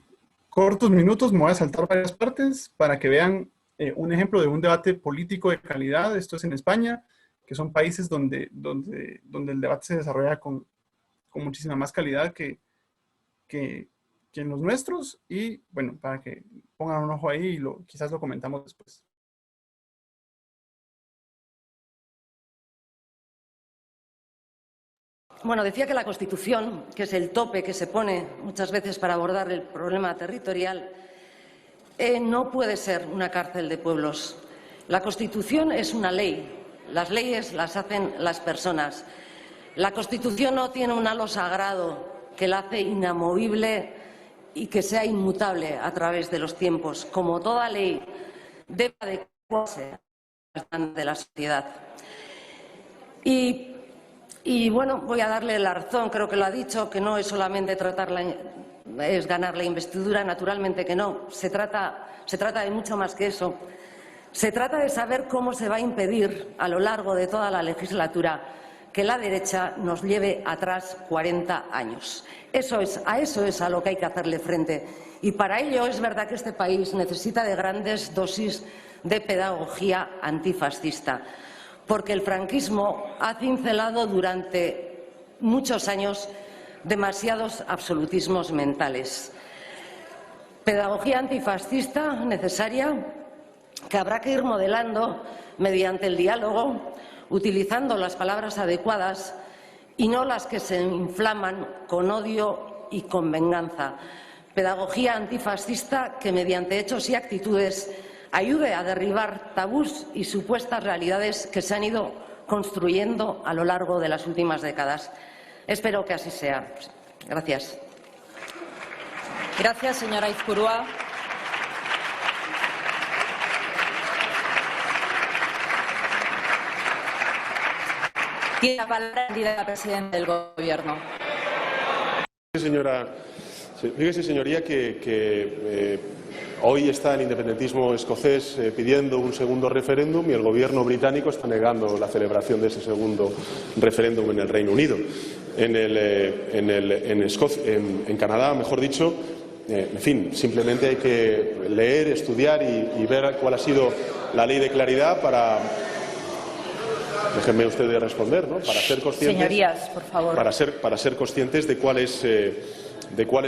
cortos minutos, me voy a saltar varias partes para que vean un ejemplo de un debate político de calidad. Esto es en España, que son países donde el debate se desarrolla con muchísima más calidad que en los nuestros. Y bueno, para que pongan un ojo ahí y quizás lo comentamos después.
Bueno, decía que la Constitución, que es el tope que se pone muchas veces para abordar el problema territorial, no puede ser una cárcel de pueblos. La Constitución es una ley. Las leyes las hacen las personas. La Constitución no tiene un halo sagrado que la hace inamovible y que sea inmutable a través de los tiempos. Como toda ley, debe adecuarse a de la sociedad. Y bueno, voy a darle la razón, creo que lo ha dicho, que no es solamente es ganar la investidura, naturalmente que no. Se trata de mucho más que eso. Se trata de saber cómo se va a impedir a lo largo de toda la legislatura que la derecha nos lleve atrás 40 años. A eso es a lo que hay que hacerle frente. Y para ello es verdad que este país necesita de grandes dosis de pedagogía antifascista, porque el franquismo ha cincelado durante muchos años demasiados absolutismos mentales. Pedagogía antifascista necesaria que habrá que ir modelando mediante el diálogo, utilizando las palabras adecuadas y no las que se inflaman con odio y con venganza. Pedagogía antifascista que mediante hechos y actitudes ayude a derribar tabús y supuestas realidades que se han ido construyendo a lo largo de las últimas décadas. Espero que así sea. Gracias.
Gracias, señora Izpurua. Tiene la palabra la presidenta del Gobierno.
Fíjese, señoría, que hoy está el independentismo escocés pidiendo un segundo referéndum y el Gobierno británico está negando la celebración de ese segundo referéndum en el Reino Unido. En Canadá, mejor dicho, en fin, simplemente hay que leer, estudiar y ver cuál ha sido la ley de claridad para... Déjenme ustedes responder, ¿no? Para ser conscientes,
señorías, por favor.
Para ser conscientes de cuáles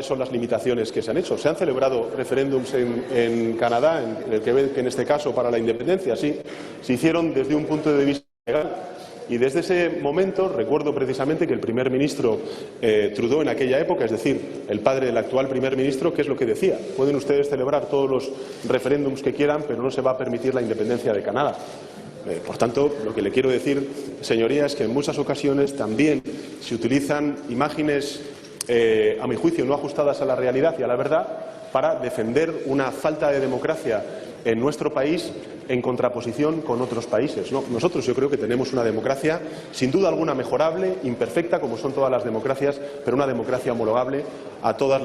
son las limitaciones que se han hecho. Se han celebrado referéndums en Canadá, en el Quebec, en este caso, para la independencia, sí. Se hicieron desde un punto de vista legal. Y desde ese momento recuerdo precisamente que el primer ministro Trudeau en aquella época, es decir, el padre del actual primer ministro, ¿qué es lo que decía? Pueden ustedes celebrar todos los referéndums que quieran, pero no se va a permitir la independencia de Canadá. Por tanto, lo que le quiero decir, señoría, es que en muchas ocasiones también se utilizan imágenes, a mi juicio, no ajustadas a la realidad y a la verdad para defender una falta de democracia en nuestro país en contraposición con otros países, ¿no? Nosotros yo creo que tenemos una democracia sin duda alguna mejorable, imperfecta como son todas las democracias, pero una democracia homologable a todos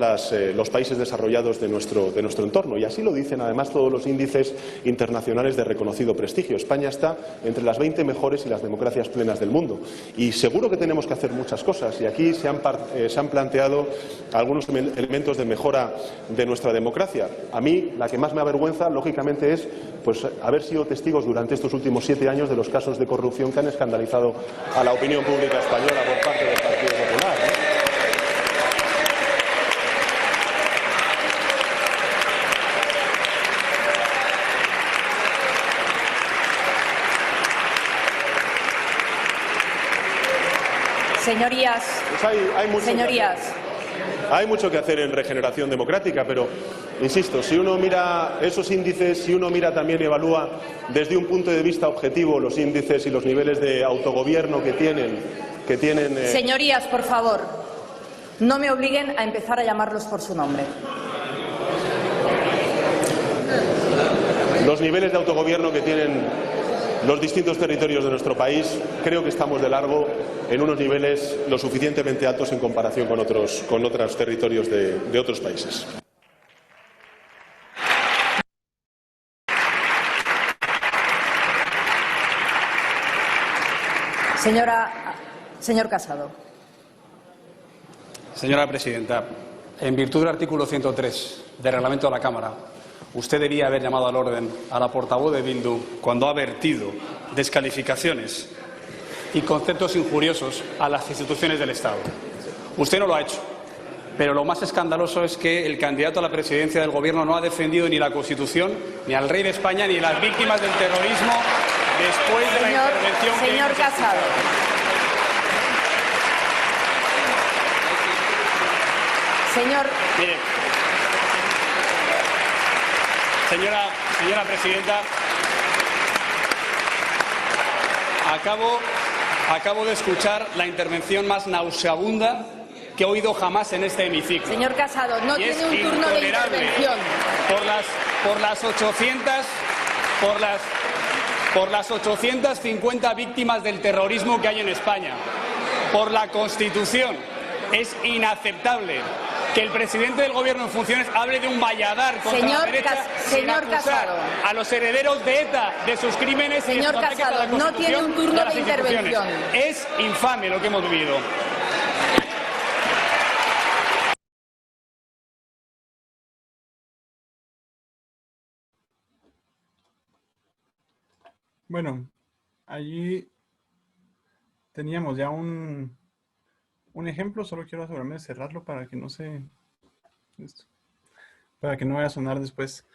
los países desarrollados de nuestro entorno. Y así lo dicen además todos los índices internacionales de reconocido prestigio. España está entre las 20 mejores y las democracias plenas del mundo. Y seguro que tenemos que hacer muchas cosas. Y aquí se han planteado algunos elementos de mejora de nuestra democracia. A mí la que más me avergüenza, lógicamente, es pues haber sido testigos durante estos últimos 7 años de los casos de corrupción que han escandalizado a la opinión pública española por parte del Partido Popular, ¿no?
Señorías,
Pues hay muchos
señorías,
Hay mucho que hacer en regeneración democrática, pero, insisto, si uno mira esos índices, si uno mira también y evalúa desde un punto de vista objetivo los índices y los niveles de autogobierno que tienen
Señorías, por favor, no me obliguen a empezar a llamarlos por su nombre.
Los niveles de autogobierno que tienen los distintos territorios de nuestro país, creo que estamos de largo en unos niveles lo suficientemente altos en comparación con otros territorios de otros países.
Señor Casado.
Señora presidenta, en virtud del artículo 103 del reglamento de la Cámara, usted debía haber llamado al orden a la portavoz de Bildu cuando ha vertido descalificaciones y conceptos injuriosos a las instituciones del Estado. Usted no lo ha hecho, pero lo más escandaloso es que el candidato a la presidencia del Gobierno no ha defendido ni la Constitución, ni al rey de España, ni las víctimas del terrorismo después de la intervención que
Señor
hemos
Casado.
Mire, señora presidenta, acabo de escuchar la intervención más nauseabunda que he oído jamás en este hemiciclo.
Señor Casado, no
Y
tiene un turno de intervención.
Por las 850 víctimas del terrorismo que hay en España, por la Constitución, es inaceptable que el presidente del Gobierno en funciones hable de un valladar contra la derecha sin acusar a los herederos de ETA de sus crímenes.
Señor Casado, no tiene un turno de intervención.
Es infame lo que hemos vivido.
Bueno, allí teníamos ya un ejemplo, solo quiero asegurarme de cerrarlo para que no para que no vaya a sonar después.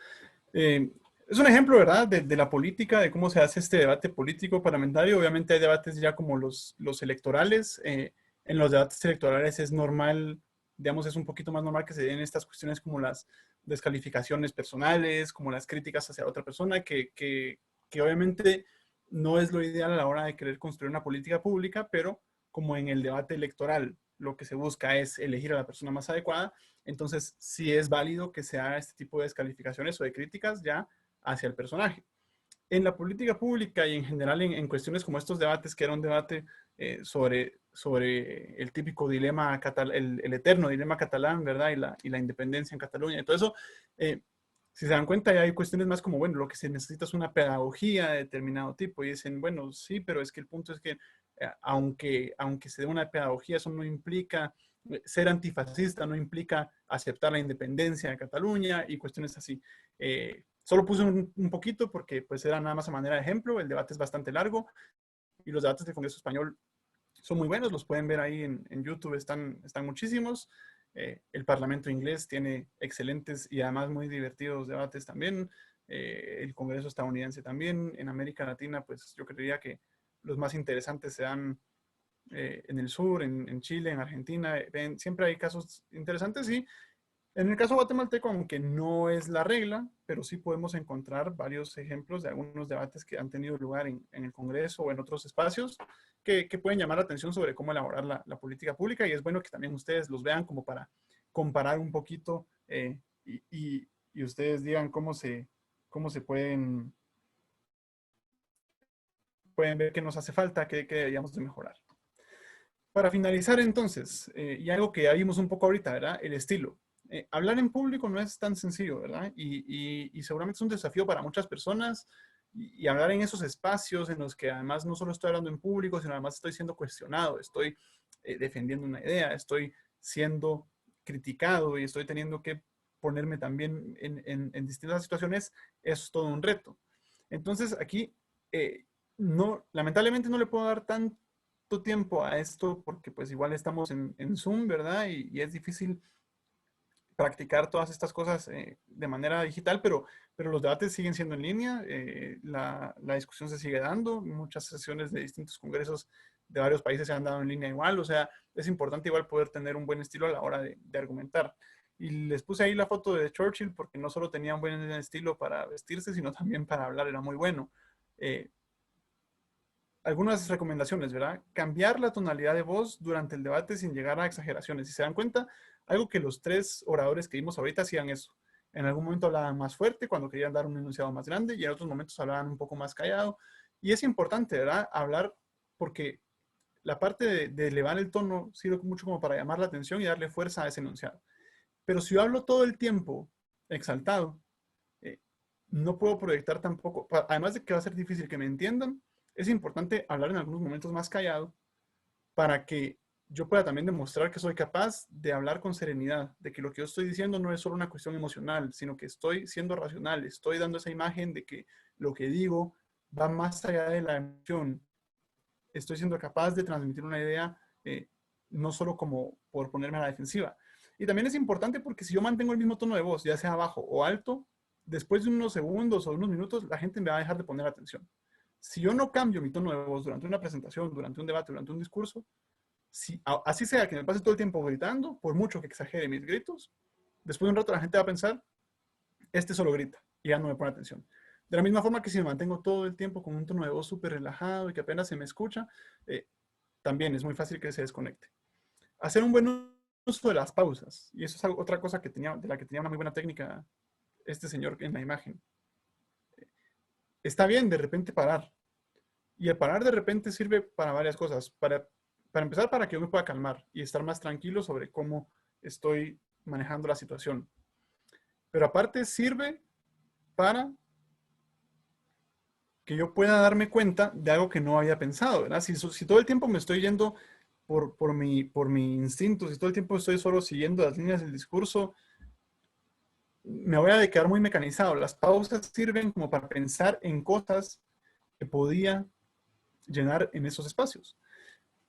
Es un ejemplo, ¿verdad?, de la política, de cómo se hace este debate político parlamentario. Obviamente hay debates ya como los electorales. En los debates electorales es normal, digamos, es un poquito más normal que se den estas cuestiones como las descalificaciones personales, como las críticas hacia otra persona, que obviamente no es lo ideal a la hora de querer construir una política pública, pero como en el debate electoral lo que se busca es elegir a la persona más adecuada, entonces sí es válido que se haga este tipo de descalificaciones o de críticas ya hacia el personaje. En la política pública y en general en cuestiones como estos debates, que era un debate sobre el típico dilema, el eterno dilema catalán, ¿verdad? Y la independencia en Cataluña y todo eso, si se dan cuenta, ya hay cuestiones más como, bueno, lo que se necesita es una pedagogía de determinado tipo. Y dicen, bueno, sí, pero es que el punto es que aunque se dé una pedagogía, eso no implica ser antifascista, no implica aceptar la independencia de Cataluña y cuestiones así. Solo puse un poquito porque pues era nada más a manera de ejemplo. El debate es bastante largo y los debates del Congreso Español son muy buenos, los pueden ver ahí en YouTube, están muchísimos. El Parlamento inglés tiene excelentes y además muy divertidos debates también. El Congreso estadounidense también. En América Latina, pues yo creería que los más interesantes se dan en el sur, en Chile, en Argentina. Siempre hay casos interesantes y en el caso guatemalteco, aunque no es la regla, pero sí podemos encontrar varios ejemplos de algunos debates que han tenido lugar en el Congreso o en otros espacios que pueden llamar la atención sobre cómo elaborar la política pública, y es bueno que también ustedes los vean como para comparar un poquito y ustedes digan cómo se pueden ver qué nos hace falta, qué deberíamos de mejorar. Para finalizar entonces, y algo que ya vimos un poco ahorita, ¿verdad? El estilo. Hablar en público no es tan sencillo, ¿verdad? Y seguramente es un desafío para muchas personas y hablar en esos espacios en los que además no solo estoy hablando en público, sino además estoy siendo cuestionado, estoy defendiendo una idea, estoy siendo criticado y estoy teniendo que ponerme también en distintas situaciones, es todo un reto. Entonces aquí, lamentablemente no le puedo dar tanto tiempo a esto porque pues igual estamos en Zoom, ¿verdad? Y es difícil practicar todas estas cosas de manera digital, pero los debates siguen siendo en línea, la discusión se sigue dando, muchas sesiones de distintos congresos de varios países se han dado en línea igual, o sea, es importante igual poder tener un buen estilo a la hora de argumentar. Y les puse ahí la foto de Churchill porque no solo tenía un buen estilo para vestirse, sino también para hablar, era muy bueno. Algunas recomendaciones, ¿verdad? Cambiar la tonalidad de voz durante el debate sin llegar a exageraciones. Si se dan cuenta, algo que los tres oradores que vimos ahorita hacían eso. En algún momento hablaban más fuerte cuando querían dar un enunciado más grande y en otros momentos hablaban un poco más callado. Y es importante, ¿verdad? Hablar porque la parte de elevar el tono sirve mucho como para llamar la atención y darle fuerza a ese enunciado. Pero si yo hablo todo el tiempo exaltado, no puedo proyectar tampoco, además de que va a ser difícil que me entiendan, es importante hablar en algunos momentos más callado para que yo pueda también demostrar que soy capaz de hablar con serenidad, de que lo que yo estoy diciendo no es solo una cuestión emocional, sino que estoy siendo racional, estoy dando esa imagen de que lo que digo va más allá de la emoción. Estoy siendo capaz de transmitir una idea, no solo como por ponerme a la defensiva. Y también es importante porque si yo mantengo el mismo tono de voz, ya sea bajo o alto, después de unos segundos o unos minutos, la gente me va a dejar de poner atención. Si yo no cambio mi tono de voz durante una presentación, durante un debate, durante un discurso, así sea que me pase todo el tiempo gritando, por mucho que exagere mis gritos, después de un rato la gente va a pensar, este solo grita y ya no me pone atención. De la misma forma que si me mantengo todo el tiempo con un tono de voz súper relajado y que apenas se me escucha, también es muy fácil que se desconecte. Hacer un buen uso de las pausas. Y eso es otra cosa de la que tenía una muy buena técnica este señor en la imagen. Está bien de repente parar. Y el parar de repente sirve para varias cosas. Para empezar, para que yo me pueda calmar y estar más tranquilo sobre cómo estoy manejando la situación. Pero aparte sirve para que yo pueda darme cuenta de algo que no había pensado, ¿verdad? Si todo el tiempo me estoy yendo por mi instinto, si todo el tiempo estoy solo siguiendo las líneas del discurso, me voy a quedar muy mecanizado. Las pausas sirven como para pensar en cosas que podía llenar en esos espacios.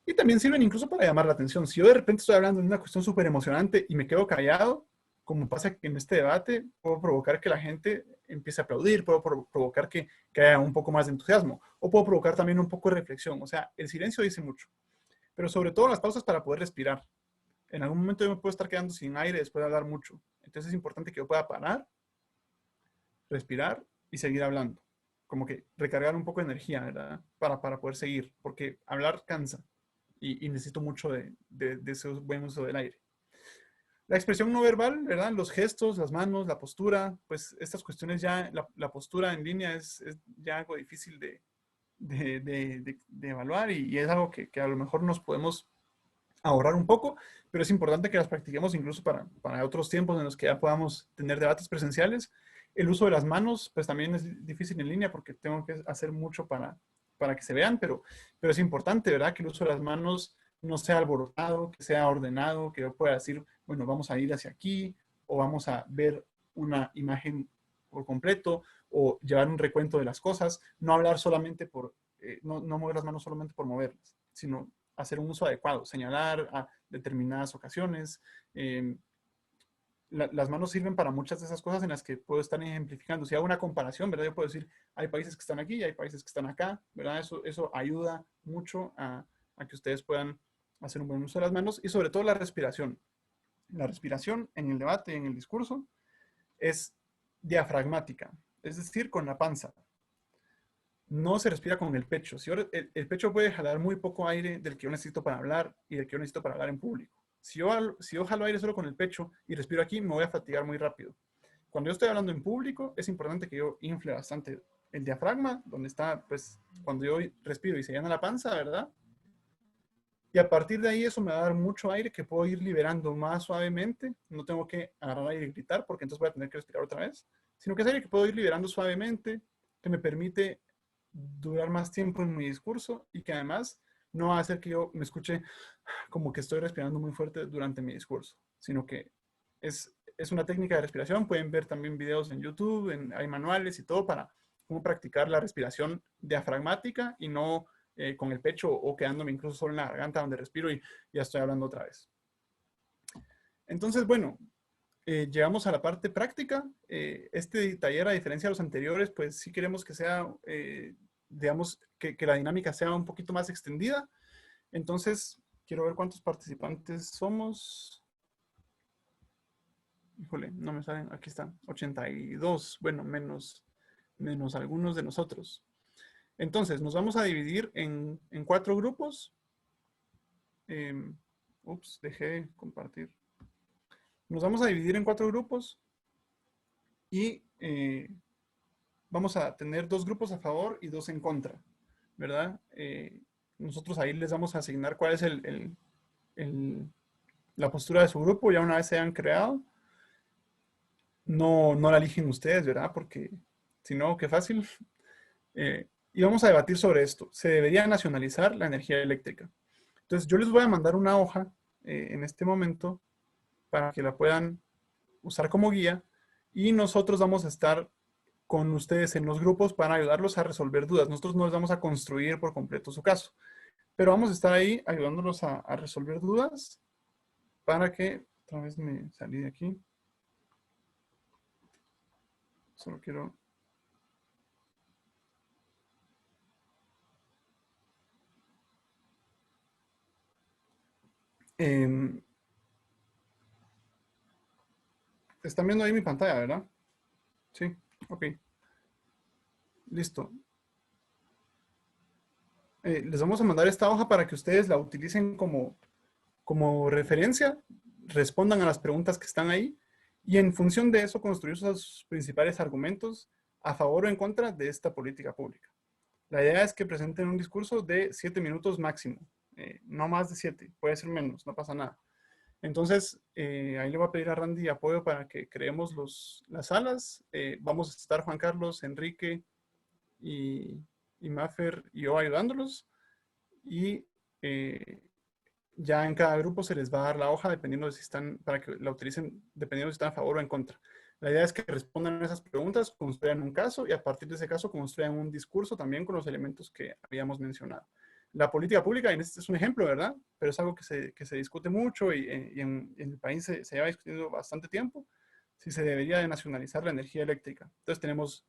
Y también sirven incluso para llamar la atención. Si yo de repente estoy hablando de una cuestión súper emocionante y me quedo callado, como pasa en este debate, puedo provocar que la gente empiece a aplaudir, puedo provocar que haya un poco más de entusiasmo, o puedo provocar también un poco de reflexión. O sea, el silencio dice mucho. Pero sobre todo las pausas para poder respirar. En algún momento yo me puedo estar quedando sin aire después de hablar mucho. Entonces es importante que yo pueda parar, respirar y seguir hablando. Como que recargar un poco de energía, ¿verdad? Para poder seguir. Porque hablar cansa. Y necesito mucho de ese buen uso del aire. La expresión no verbal, ¿verdad? Los gestos, las manos, la postura, pues estas cuestiones ya, la postura en línea es ya algo difícil de evaluar y es algo que a lo mejor nos podemos ahorrar un poco, pero es importante que las practiquemos incluso para otros tiempos en los que ya podamos tener debates presenciales. El uso de las manos, pues también es difícil en línea porque tengo que hacer mucho para que se vean, pero es importante, ¿verdad? Que el uso de las manos no sea alborotado, que sea ordenado, que yo pueda decir, bueno, vamos a ir hacia aquí, o vamos a ver una imagen por completo, o llevar un recuento de las cosas, no hablar solamente no mover las manos solamente por moverlas, sino hacer un uso adecuado, señalar a determinadas ocasiones. Las manos sirven para muchas de esas cosas en las que puedo estar ejemplificando. Si hago una comparación, ¿verdad? Yo puedo decir, hay países que están aquí y hay países que están acá, ¿verdad? Eso ayuda mucho a que ustedes puedan hacer un buen uso de las manos y sobre todo la respiración. La respiración en el debate, en el discurso, es diafragmática, es decir, con la panza. No se respira con el pecho. El pecho puede jalar muy poco aire del que yo necesito para hablar y del que yo necesito para hablar en público. Si yo jalo aire solo con el pecho y respiro aquí, me voy a fatigar muy rápido. Cuando yo estoy hablando en público, es importante que yo infle bastante el diafragma, donde está, pues, cuando yo respiro y se llena la panza, ¿verdad? Y a partir de ahí eso me va a dar mucho aire que puedo ir liberando más suavemente. No tengo que agarrar aire y gritar porque entonces voy a tener que respirar otra vez. Sino que es aire que puedo ir liberando suavemente, que me permite durar más tiempo en mi discurso y que además no va a hacer que yo me escuche como que estoy respirando muy fuerte durante mi discurso. Sino que es una técnica de respiración. Pueden ver también videos en YouTube, hay manuales y todo para cómo practicar la respiración diafragmática y no con el pecho o quedándome incluso solo en la garganta donde respiro y ya estoy hablando otra vez. Entonces, bueno, llegamos a la parte práctica. Este taller, a diferencia de los anteriores, pues sí queremos que sea, digamos, que la dinámica sea un poquito más extendida. Entonces, quiero ver cuántos participantes somos. Híjole, no me salen. Aquí están, 82. Bueno, menos algunos de nosotros. Entonces, nos vamos a dividir en 4 grupos. Ups, dejé de compartir. Nos vamos a dividir en 4 grupos y vamos a tener 2 grupos a favor y 2 en contra, ¿verdad? Nosotros ahí les vamos a asignar cuál es la postura de su grupo ya una vez se hayan creado. No la eligen ustedes, ¿verdad? Porque si no, qué fácil. Y vamos a debatir sobre esto. ¿Se debería nacionalizar la energía eléctrica? Entonces, yo les voy a mandar una hoja en este momento para que la puedan usar como guía y nosotros vamos a estar con ustedes en los grupos para ayudarlos a resolver dudas. Nosotros no les vamos a construir por completo su caso, pero vamos a estar ahí ayudándolos a resolver dudas para que, otra vez me salí de aquí. Solo quiero... están viendo ahí mi pantalla, ¿verdad? Sí, ok. Listo. Les vamos a mandar esta hoja para que ustedes la utilicen como referencia, respondan a las preguntas que están ahí y en función de eso construir sus principales argumentos a favor o en contra de esta política pública. La idea es que presenten un discurso de 7 minutos máximo, no más de 7, puede ser menos, no pasa nada. Entonces, ahí le voy a pedir a Randy apoyo para que creemos las salas. Vamos a estar Juan Carlos, Enrique y Mafer y yo ayudándolos. Y ya en cada grupo se les va a dar la hoja dependiendo de si están, para que la utilicen dependiendo de si están a favor o en contra. La idea es que respondan a esas preguntas, construyan un caso y a partir de ese caso construyan un discurso también con los elementos que habíamos mencionado. La política pública, y este es un ejemplo, ¿verdad? Pero es algo que se discute mucho y en el país se lleva discutiendo bastante tiempo, si se debería de nacionalizar la energía eléctrica. Entonces tenemos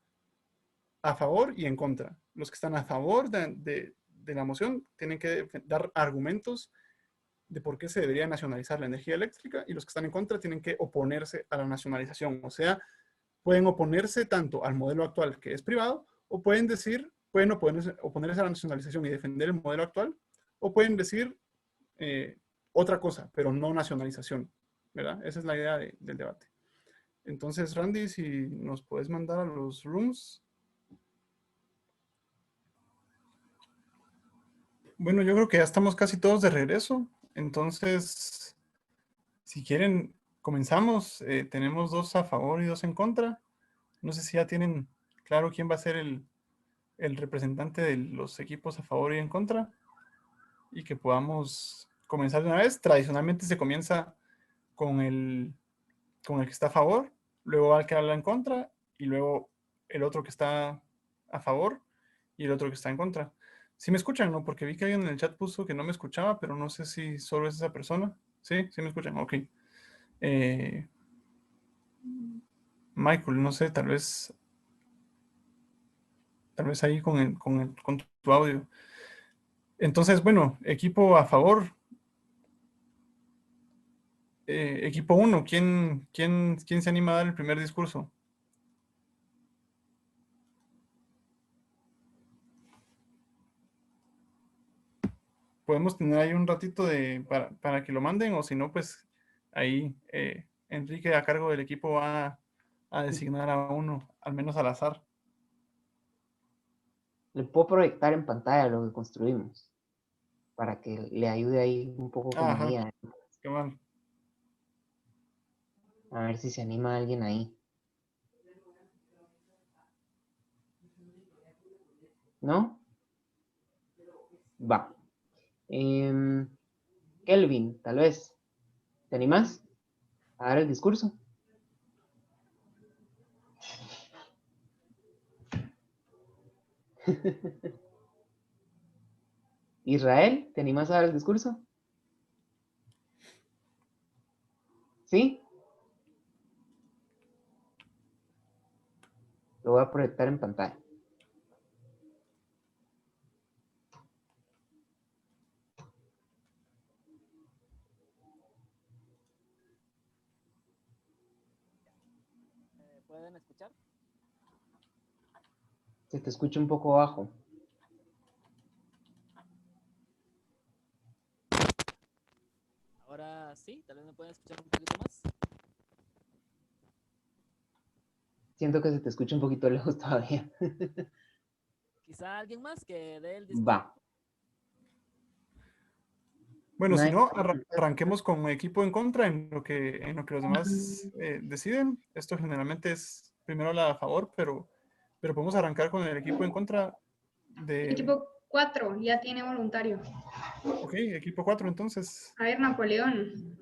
a favor y en contra. Los que están a favor de la moción tienen que dar argumentos de por qué se debería nacionalizar la energía eléctrica y los que están en contra tienen que oponerse a la nacionalización. O sea, pueden oponerse tanto al modelo actual que es privado o pueden oponerse a la nacionalización y defender el modelo actual o pueden decir otra cosa, pero no nacionalización, ¿verdad? Esa es la idea del debate. Entonces, Randy, si nos puedes mandar a los rooms. Bueno, yo creo que ya estamos casi todos de regreso. Entonces, si quieren, comenzamos. Tenemos 2 a favor y 2 en contra. No sé si ya tienen claro quién va a ser el representante de los equipos a favor y en contra. Y que podamos comenzar de una vez. Tradicionalmente se comienza con el que está a favor, luego va el que habla en contra y luego el otro que está a favor y el otro que está en contra. ¿Sí me escuchan, no? Porque vi que alguien en el chat puso que no me escuchaba, pero no sé si solo es esa persona. ¿Sí? ¿Sí me escuchan? Ok. Michael, no sé, tal vez ahí con tu audio. Entonces, bueno, equipo a favor. Equipo 1, ¿quién se anima a dar el primer discurso? Podemos tener ahí un ratito para que lo manden, o si no, pues ahí Enrique a cargo del equipo va a designar a uno, al menos al azar.
Le puedo proyectar en pantalla lo que construimos para que le ayude ahí un poco como
Ajá,
guía.
qué mal.
A ver si se anima alguien ahí. ¿No? Va. Kelvin, tal vez. ¿Te animas a dar el discurso? Israel, ¿te animas a dar el discurso? ¿Sí? Lo voy a proyectar en pantalla.
pueden escuchar?
Se te escucha un poco bajo.
Ahora sí, tal vez me pueden escuchar un poquito más.
Siento que se te escucha un poquito lejos todavía.
Quizá alguien más que dé el discurso.
Va.
Bueno,
No
si
hay-
no, arranquemos con equipo en contra en lo que los demás deciden. Esto generalmente es primero la a favor, pero podemos arrancar con el equipo en contra de...
Equipo 4 ya tiene voluntario.
Ok, equipo 4 entonces.
A ver, Napoleón.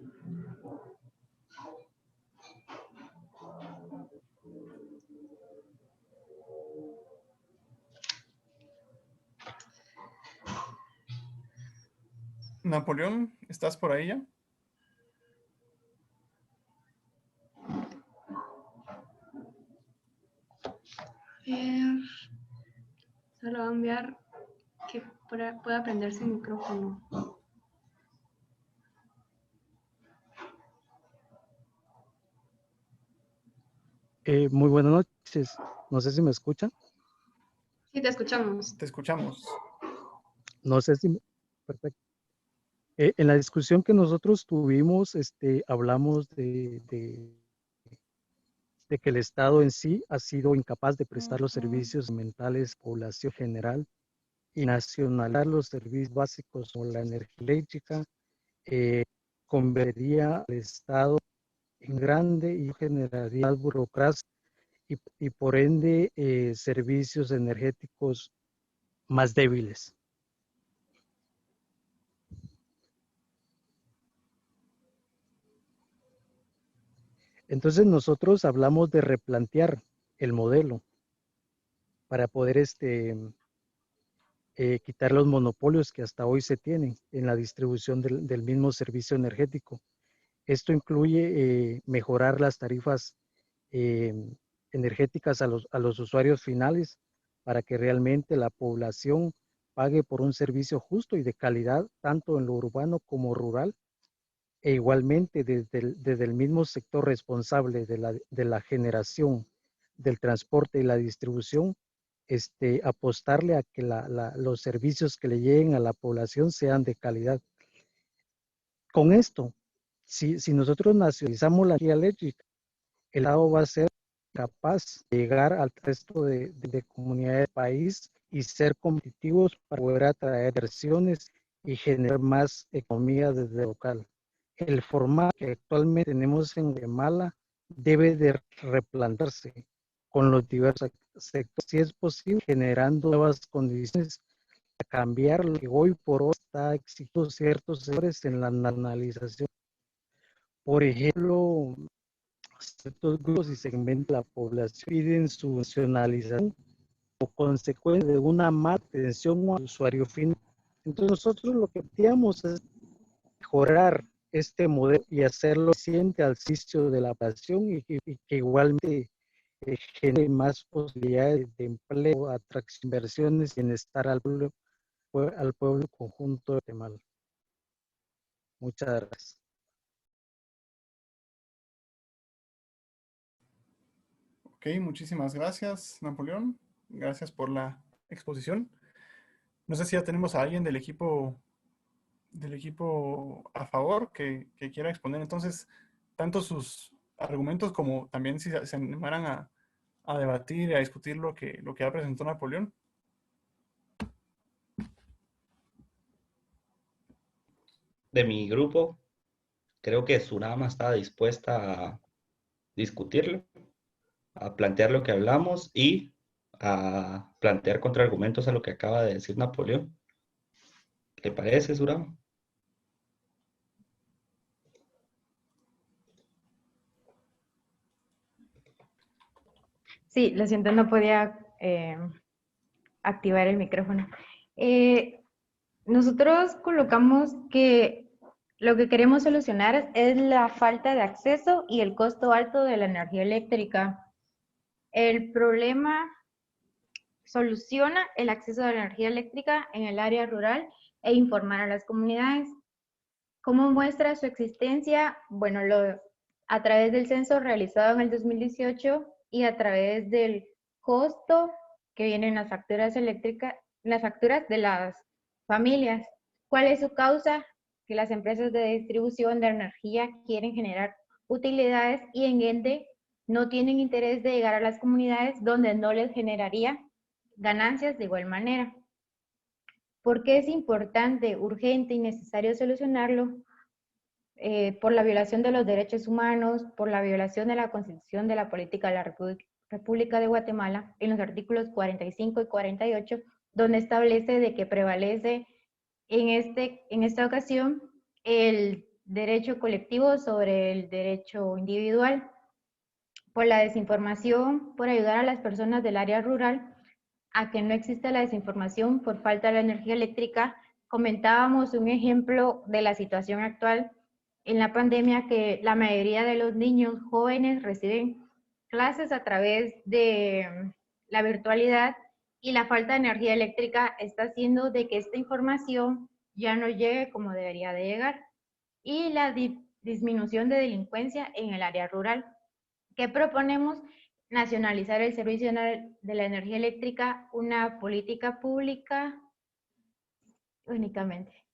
Napoleón, ¿estás por ahí ya?
Solo va a enviar que pueda prenderse el micrófono.
Muy buenas noches. No sé si me escuchan.
Sí, te escuchamos.
Te escuchamos.
No sé si... Perfecto. En la discusión que nosotros tuvimos, hablamos de que el Estado en sí ha sido incapaz de prestar los servicios mentales a la población general y nacionalizar los servicios básicos como la energía eléctrica, convertiría al Estado en grande y generaría burocracia y por ende servicios energéticos más débiles. Entonces nosotros hablamos de replantear el modelo para poder quitar los monopolios que hasta hoy se tienen en la distribución del mismo servicio energético. Esto incluye mejorar las tarifas energéticas a los usuarios finales para que realmente la población pague por un servicio justo y de calidad, tanto en lo urbano como rural, e igualmente desde el mismo sector responsable de la generación, del transporte y la distribución, apostarle a que los servicios que le lleguen a la población sean de calidad. Con esto, si nosotros nacionalizamos la energía eléctrica, el Estado va a ser capaz de llegar al resto de comunidades del país y ser competitivos para poder atraer inversiones y generar más economía desde local. El formato que actualmente tenemos en Guatemala debe de replantearse con los diversos sectores, si es posible, generando nuevas condiciones para cambiar lo que hoy por hoy está exigiendo ciertos sectores en la nacionalización. Por ejemplo, ciertos grupos y segmentos de la población piden su nacionalización o consecuencia de una mala atención al usuario final. Entonces nosotros lo que planteamos es mejorar este modelo y hacerlo eficiente al servicio de la población y que igualmente genere más posibilidades de empleo, atracción, inversiones y bienestar al pueblo conjunto de Guatemala. Muchas gracias.
Ok, muchísimas gracias, Napoleón. Gracias por la exposición. No sé si ya tenemos a alguien del equipo a favor que quiera exponer entonces tanto sus argumentos como también si se animaran a debatir y a discutir lo que ya presentó Napoleón.
De mi grupo, creo que Surama está dispuesta a discutirlo, a plantear lo que hablamos y a plantear contraargumentos a lo que acaba de decir Napoleón. ¿Le parece, Surama?
Sí, lo siento, no podía activar el micrófono. Nosotros colocamos que lo que queremos solucionar es la falta de acceso y el costo alto de la energía eléctrica. El problema soluciona el acceso a la energía eléctrica en el área rural e informar a las comunidades. ¿Cómo muestra su existencia? Bueno, a través del censo realizado en el 2018, y a través del costo que vienen las facturas eléctricas, las facturas de las familias. ¿Cuál es su causa? Que las empresas de distribución de energía quieren generar utilidades y en ende no tienen interés de llegar a las comunidades donde no les generaría ganancias de igual manera. ¿Por qué es importante, urgente y necesario solucionarlo? Por la violación de los derechos humanos, por la violación de la Constitución de la Política de la República de Guatemala, en los artículos 45 y 48, donde establece de que prevalece en esta ocasión el derecho colectivo sobre el derecho individual, por la desinformación, por ayudar a las personas del área rural a que no exista la desinformación por falta de la energía eléctrica. Comentábamos un ejemplo de la situación actual en la pandemia, que la mayoría de los niños jóvenes reciben clases a través de la virtualidad y la falta de energía eléctrica está haciendo de que esta información ya no llegue como debería de llegar. Y la disminución de delincuencia en el área rural. ¿Qué proponemos? Nacionalizar el servicio de la energía eléctrica, una política pública únicamente.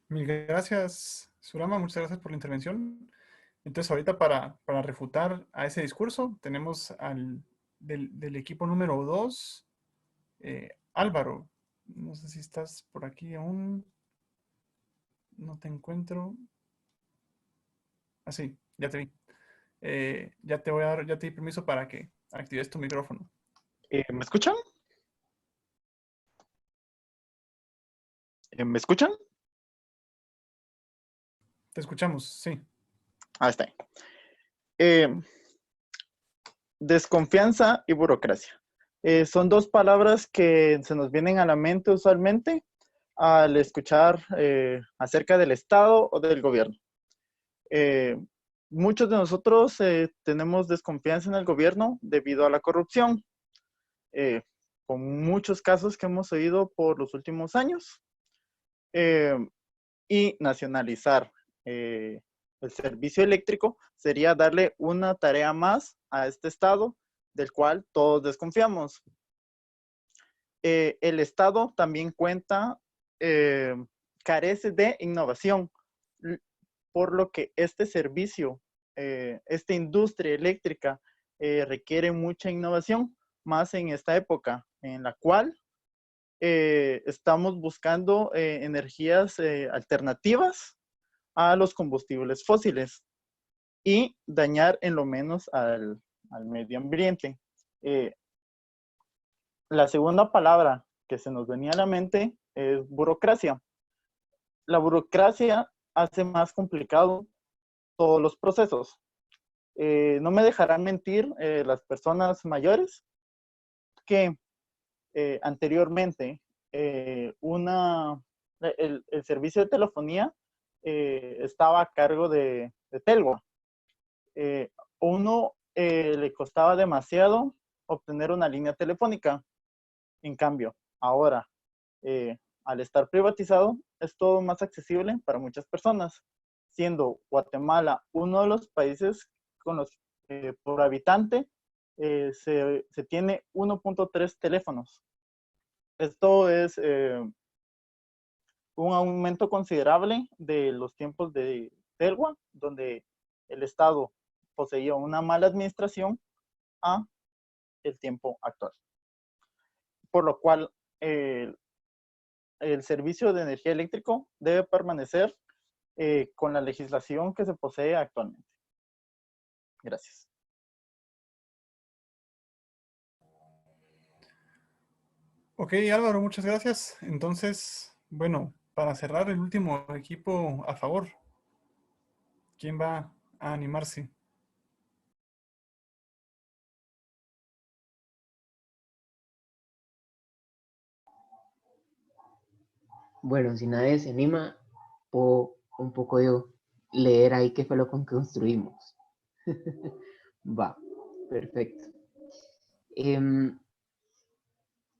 Mil gracias, Surama, muchas gracias por la intervención. Entonces, ahorita para refutar a ese discurso, tenemos del equipo número 2, Álvaro. No sé si estás por aquí aún. No te encuentro. Ah, sí, ya te vi. Ya te di permiso para que actives tu micrófono.
¿Me escuchan? ¿Me escuchan?
Te escuchamos, sí.
Ahí está. Desconfianza y burocracia. Son dos palabras que se nos vienen a la mente usualmente al escuchar acerca del Estado o del gobierno. Muchos de nosotros tenemos desconfianza en el gobierno debido a la corrupción, con muchos casos que hemos oído por los últimos años, y nacionalizar el servicio eléctrico sería darle una tarea más a este Estado del cual todos desconfiamos. El Estado también carece de innovación, por lo que este servicio, esta industria eléctrica requiere mucha innovación, más en esta época en la cual estamos buscando energías alternativas a los combustibles fósiles y dañar en lo menos al medio ambiente. La segunda palabra que se nos venía a la mente es burocracia. La burocracia hace más complicado todos los procesos. No me dejarán mentir las personas mayores que anteriormente el servicio de telefonía estaba a cargo de Telgua. Uno le costaba demasiado obtener una línea telefónica. En cambio, ahora, al estar privatizado, es todo más accesible para muchas personas, siendo Guatemala uno de los países con los por habitante se tiene 1.3 teléfonos. Esto es un aumento considerable de los tiempos de Telgua, donde el Estado poseía una mala administración, a el tiempo actual. Por lo cual, el servicio de energía eléctrico debe permanecer con la legislación que se posee actualmente. Gracias.
Ok, Álvaro, muchas gracias. Entonces, bueno, para cerrar el último equipo a favor, ¿quién va a animarse?
Bueno, si nadie se anima, puedo un poco yo leer ahí qué fue lo que construimos. Va, perfecto. El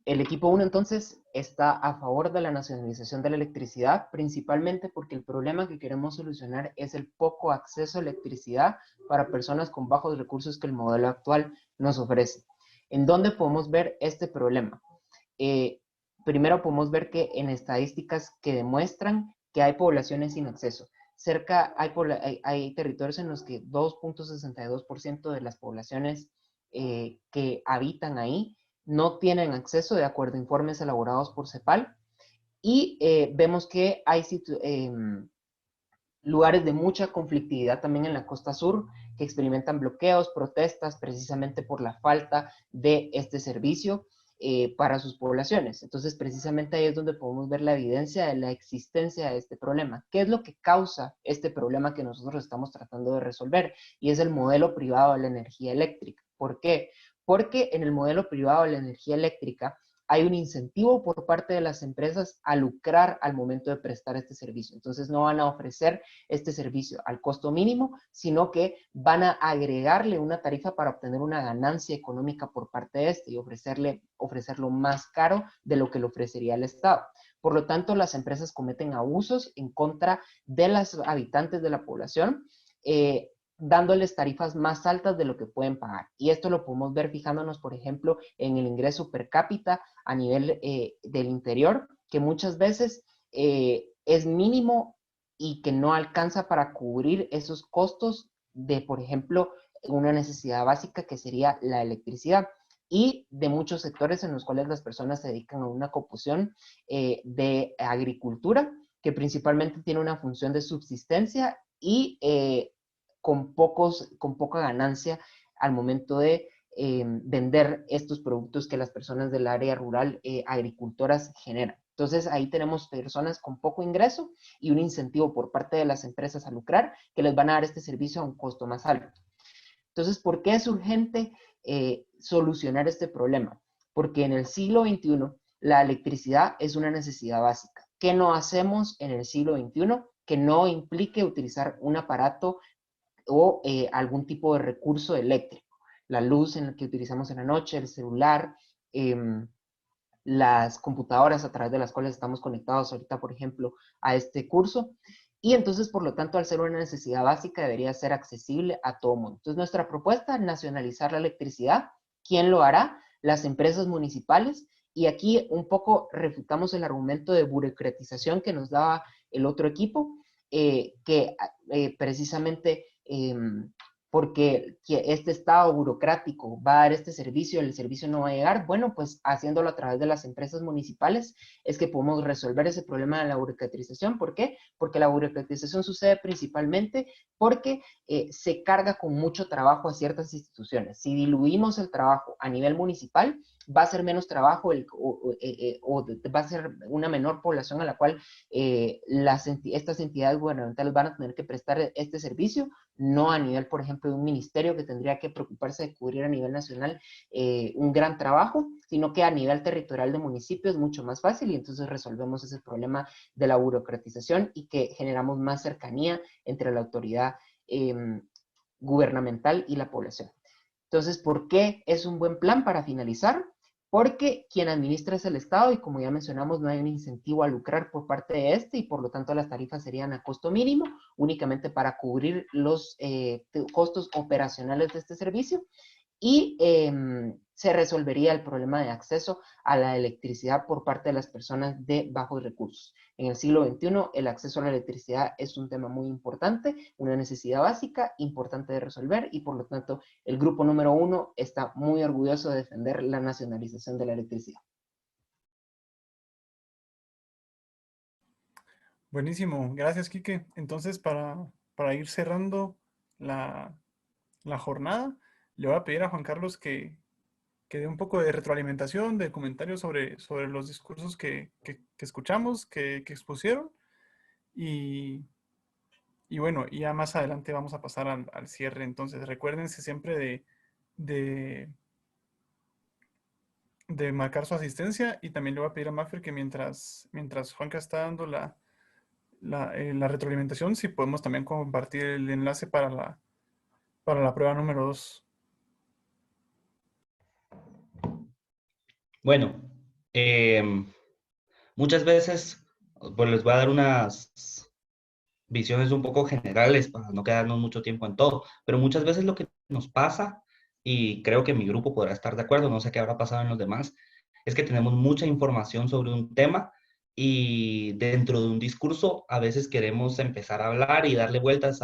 equipo 1 entonces está a favor de la nacionalización de la electricidad, principalmente porque el problema que queremos solucionar es el poco acceso a electricidad para personas con bajos recursos que el modelo actual nos ofrece. ¿En dónde podemos ver este problema? Primero podemos ver que en estadísticas que demuestran que hay poblaciones sin acceso. Hay territorios en los que 2.62% de las poblaciones que habitan ahí no tienen acceso de acuerdo a informes elaborados por CEPAL, y vemos que hay lugares de mucha conflictividad también en la costa sur que experimentan bloqueos, protestas, precisamente por la falta de este servicio para sus poblaciones. Entonces, precisamente ahí es donde podemos ver la evidencia de la existencia de este problema. ¿Qué es lo que causa este problema que nosotros estamos tratando de resolver? Y es el modelo privado de la energía eléctrica. ¿Por qué? Porque en el modelo privado de la energía eléctrica hay un incentivo por parte de las empresas a lucrar al momento de prestar este servicio. Entonces no van a ofrecer este servicio al costo mínimo, sino que van a agregarle una tarifa para obtener una ganancia económica por parte de este y ofrecerlo más caro de lo que le ofrecería el Estado. Por lo tanto, las empresas cometen abusos en contra de los habitantes de la población, dándoles tarifas más altas de lo que pueden pagar. Y esto lo podemos ver fijándonos, por ejemplo, en el ingreso per cápita a nivel del interior, que muchas veces es mínimo y que no alcanza para cubrir esos costos de, por ejemplo, una necesidad básica que sería la electricidad, y de muchos sectores en los cuales las personas se dedican a una ocupación de agricultura, que principalmente tiene una función de subsistencia y con poca ganancia al momento de vender estos productos que las personas del área rural agricultoras generan. Entonces ahí tenemos personas con poco ingreso y un incentivo por parte de las empresas a lucrar, que les van a dar este servicio a un costo más alto. Entonces, ¿por qué es urgente solucionar este problema? Porque en el siglo XXI la electricidad es una necesidad básica. ¿Qué no hacemos en el siglo XXI que no implique utilizar un aparato o algún tipo de recurso eléctrico? La luz en la que utilizamos en la noche, el celular, las computadoras a través de las cuales estamos conectados ahorita, por ejemplo, a este curso. Y entonces, por lo tanto, al ser una necesidad básica, debería ser accesible a todo mundo. Entonces, nuestra propuesta es nacionalizar la electricidad. ¿Quién lo hará? Las empresas municipales. Y aquí un poco refutamos el argumento de burocratización que nos daba el otro equipo, que precisamente porque este estado burocrático va a dar este servicio, el servicio no va a llegar. Bueno, pues haciéndolo a través de las empresas municipales es que podemos resolver ese problema de la burocratización. ¿Por qué? Porque la burocratización sucede principalmente porque se carga con mucho trabajo a ciertas instituciones. Si diluimos el trabajo a nivel municipal, va a ser menos trabajo o va a ser una menor población a la cual estas entidades gubernamentales van a tener que prestar este servicio, no a nivel, por ejemplo, de un ministerio que tendría que preocuparse de cubrir a nivel nacional un gran trabajo, sino que a nivel territorial de municipio es mucho más fácil, y entonces resolvemos ese problema de la burocratización y que generamos más cercanía entre la autoridad gubernamental y la población. Entonces, ¿por qué es un buen plan para finalizar? Porque quien administra es el Estado y, como ya mencionamos, no hay un incentivo a lucrar por parte de este, y por lo tanto las tarifas serían a costo mínimo, únicamente para cubrir los costos operacionales de este servicio, y se resolvería el problema de acceso a la electricidad por parte de las personas de bajos recursos. En el siglo XXI, el acceso a la electricidad es un tema muy importante, una necesidad básica, importante de resolver, y por lo tanto el grupo número 1 está muy orgulloso de defender la nacionalización de la electricidad.
Buenísimo, gracias, Quique. Entonces, para ir cerrando la jornada, le voy a pedir a Juan Carlos que dé un poco de retroalimentación, de comentarios sobre los discursos que escuchamos, que expusieron. Y bueno, ya más adelante vamos a pasar al cierre. Entonces, recuérdense siempre de marcar su asistencia, y también le voy a pedir a Maffer que mientras Juanca está dando la retroalimentación, si podemos también compartir el enlace para la prueba número 2.
Bueno, Muchas veces, pues les voy a dar unas visiones un poco generales para no quedarnos mucho tiempo en todo, pero muchas veces lo que nos pasa, y creo que mi grupo podrá estar de acuerdo, no sé qué habrá pasado en los demás, es que tenemos mucha información sobre un tema y dentro de un discurso a veces queremos empezar a hablar y darle vueltas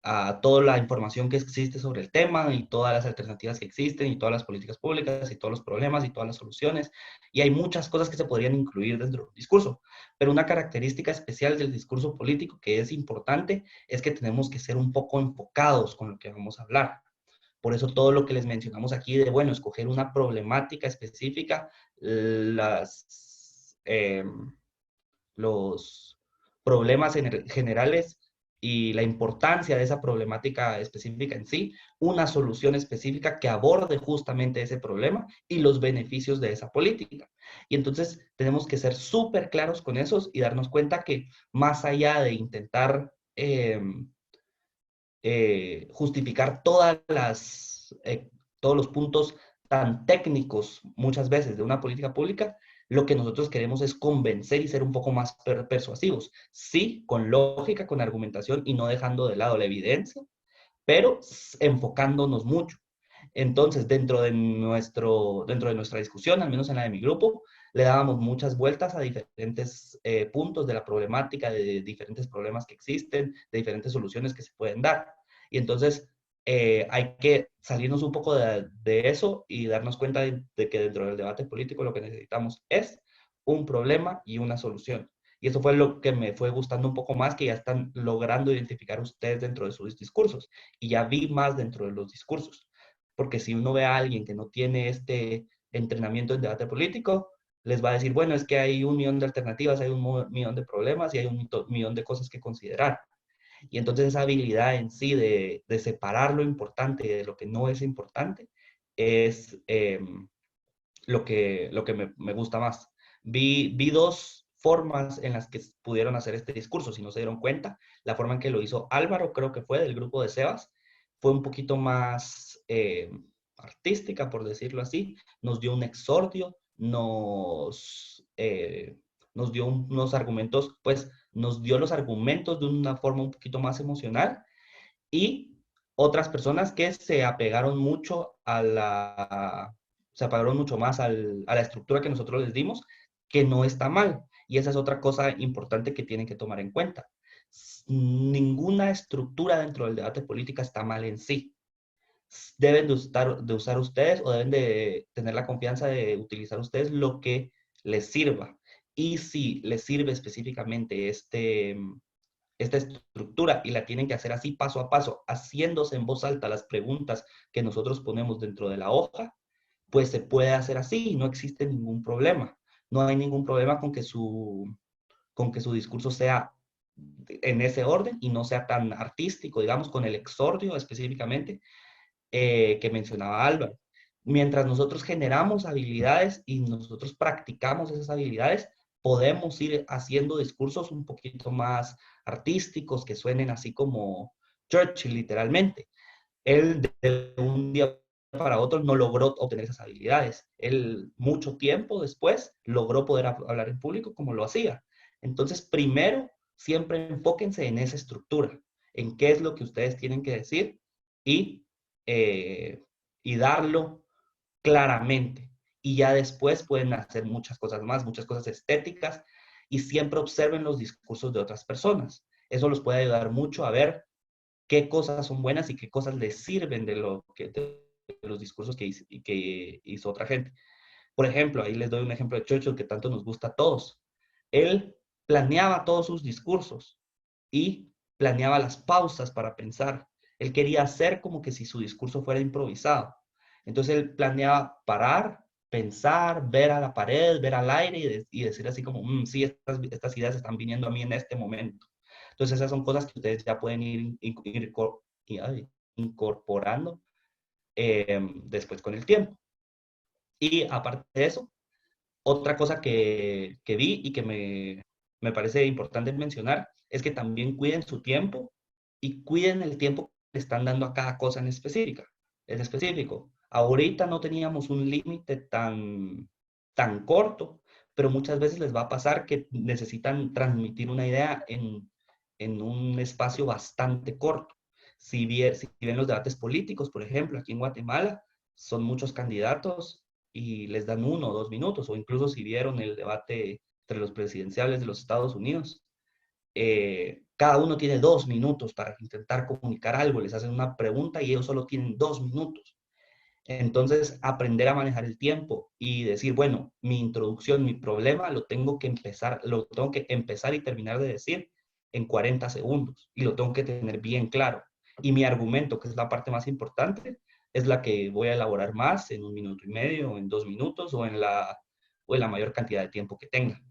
a toda la información que existe sobre el tema y todas las alternativas que existen y todas las políticas públicas y todos los problemas y todas las soluciones. Y hay muchas cosas que se podrían incluir dentro del discurso, pero una característica especial del discurso político que es importante es que tenemos que ser un poco enfocados con lo que vamos a hablar. Por eso todo lo que les mencionamos aquí de, bueno, escoger una problemática específica, los problemas generales y la importancia de esa problemática específica en sí, una solución específica que aborde justamente ese problema y los beneficios de esa política. Y entonces tenemos que ser súper claros con esos y darnos cuenta que más allá de intentar justificar todos los puntos tan técnicos muchas veces de una política pública, lo que nosotros queremos es convencer y ser un poco más persuasivos. Sí, con lógica, con argumentación y no dejando de lado la evidencia, pero enfocándonos mucho. Entonces, dentro de nuestra discusión, al menos en la de mi grupo, le dábamos muchas vueltas a diferentes puntos de la problemática, de diferentes problemas que existen, de diferentes soluciones que se pueden dar. Y entonces hay que salirnos un poco de eso y darnos cuenta de que dentro del debate político lo que necesitamos es un problema y una solución. Y eso fue lo que me fue gustando un poco más, que ya están logrando identificar ustedes dentro de sus discursos. Y ya vi más dentro de los discursos. Porque si uno ve a alguien que no tiene este entrenamiento en debate político, les va a decir, bueno, es que hay un millón de alternativas, hay un millón de problemas y hay un millón de cosas que considerar. Y entonces esa habilidad en sí de separar lo importante de lo que no es importante es lo que me gusta más. Vi dos formas en las que pudieron hacer este discurso, si no se dieron cuenta. La forma en que lo hizo Álvaro, creo que fue, del grupo de Sebas, fue un poquito más artística, por decirlo así. Nos dio un exordio, nos dio unos argumentos, pues nos dio los argumentos de una forma un poquito más emocional, y otras personas que se apegaron mucho se apagaron mucho más a la estructura que nosotros les dimos, que no está mal. Y esa es otra cosa importante que tienen que tomar en cuenta. Ninguna estructura dentro del debate político está mal en sí. Deben de usar ustedes, o deben de tener la confianza de utilizar ustedes lo que les sirva. Y si les sirve específicamente esta estructura y la tienen que hacer así paso a paso, haciéndose en voz alta las preguntas que nosotros ponemos dentro de la hoja, pues se puede hacer así y no existe ningún problema. No hay ningún problema con que su discurso sea en ese orden y no sea tan artístico, digamos, con el exordio específicamente que mencionaba Álvaro. Mientras nosotros generamos habilidades y nosotros practicamos esas habilidades, podemos ir haciendo discursos un poquito más artísticos, que suenen así como Churchill, literalmente. Él de un día para otro no logró obtener esas habilidades. Él mucho tiempo después logró poder hablar en público como lo hacía. Entonces, primero, siempre enfóquense en esa estructura, en qué es lo que ustedes tienen que decir y darlo claramente. Y ya después pueden hacer muchas cosas más, muchas cosas estéticas, y siempre observen los discursos de otras personas. Eso los puede ayudar mucho a ver qué cosas son buenas y qué cosas les sirven de los discursos que hizo otra gente. Por ejemplo, ahí les doy un ejemplo de Churchill que tanto nos gusta a todos. Él planeaba todos sus discursos y planeaba las pausas para pensar. Él quería hacer como que si su discurso fuera improvisado. Entonces él planeaba parar, pensar, ver a la pared, ver al aire y decir así como, sí, estas ideas están viniendo a mí en este momento. Entonces esas son cosas que ustedes ya pueden ir incorporando después con el tiempo. Y aparte de eso, otra cosa que vi y que me parece importante mencionar es que también cuiden su tiempo y cuiden el tiempo que están dando a cada cosa en específico. Ahorita no teníamos un límite tan corto, pero muchas veces les va a pasar que necesitan transmitir una idea en un espacio bastante corto. Si ven los debates políticos, por ejemplo, aquí en Guatemala, son muchos candidatos y les dan 1 o 2 minutos, o incluso si vieron el debate entre los presidenciales de los Estados Unidos, cada uno tiene 2 minutos para intentar comunicar algo, les hacen una pregunta y ellos solo tienen 2 minutos. Entonces, aprender a manejar el tiempo y decir, bueno, mi introducción, mi problema, lo tengo que empezar y terminar de decir en 40 segundos y lo tengo que tener bien claro. Y mi argumento, que es la parte más importante, es la que voy a elaborar más en 1 minuto y medio, o en 2 minutos, o en la mayor cantidad de tiempo que tenga.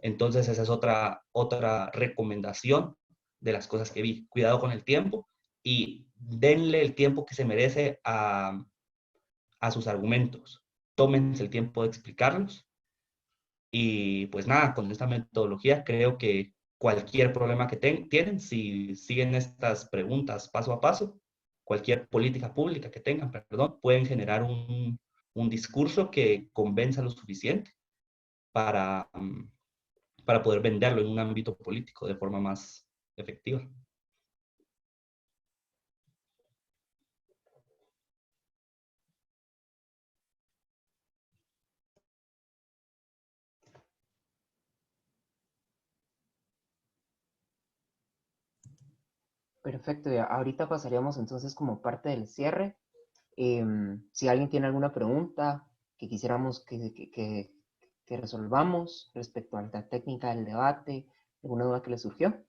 Entonces, esa es otra recomendación de las cosas que vi. Cuidado con el tiempo y denle el tiempo que se merece a sus argumentos. Tómense el tiempo de explicarlos. Y pues nada, con esta metodología creo que cualquier problema que tienen, si siguen estas preguntas paso a paso, cualquier política pública que tengan, perdón, pueden generar un discurso que convenza lo suficiente para poder venderlo en un ámbito político de forma más efectiva.
Perfecto, ya. Ahorita pasaríamos entonces como parte del cierre. Si alguien tiene alguna pregunta que quisiéramos que resolvamos respecto a la técnica del debate, alguna duda que le surgió.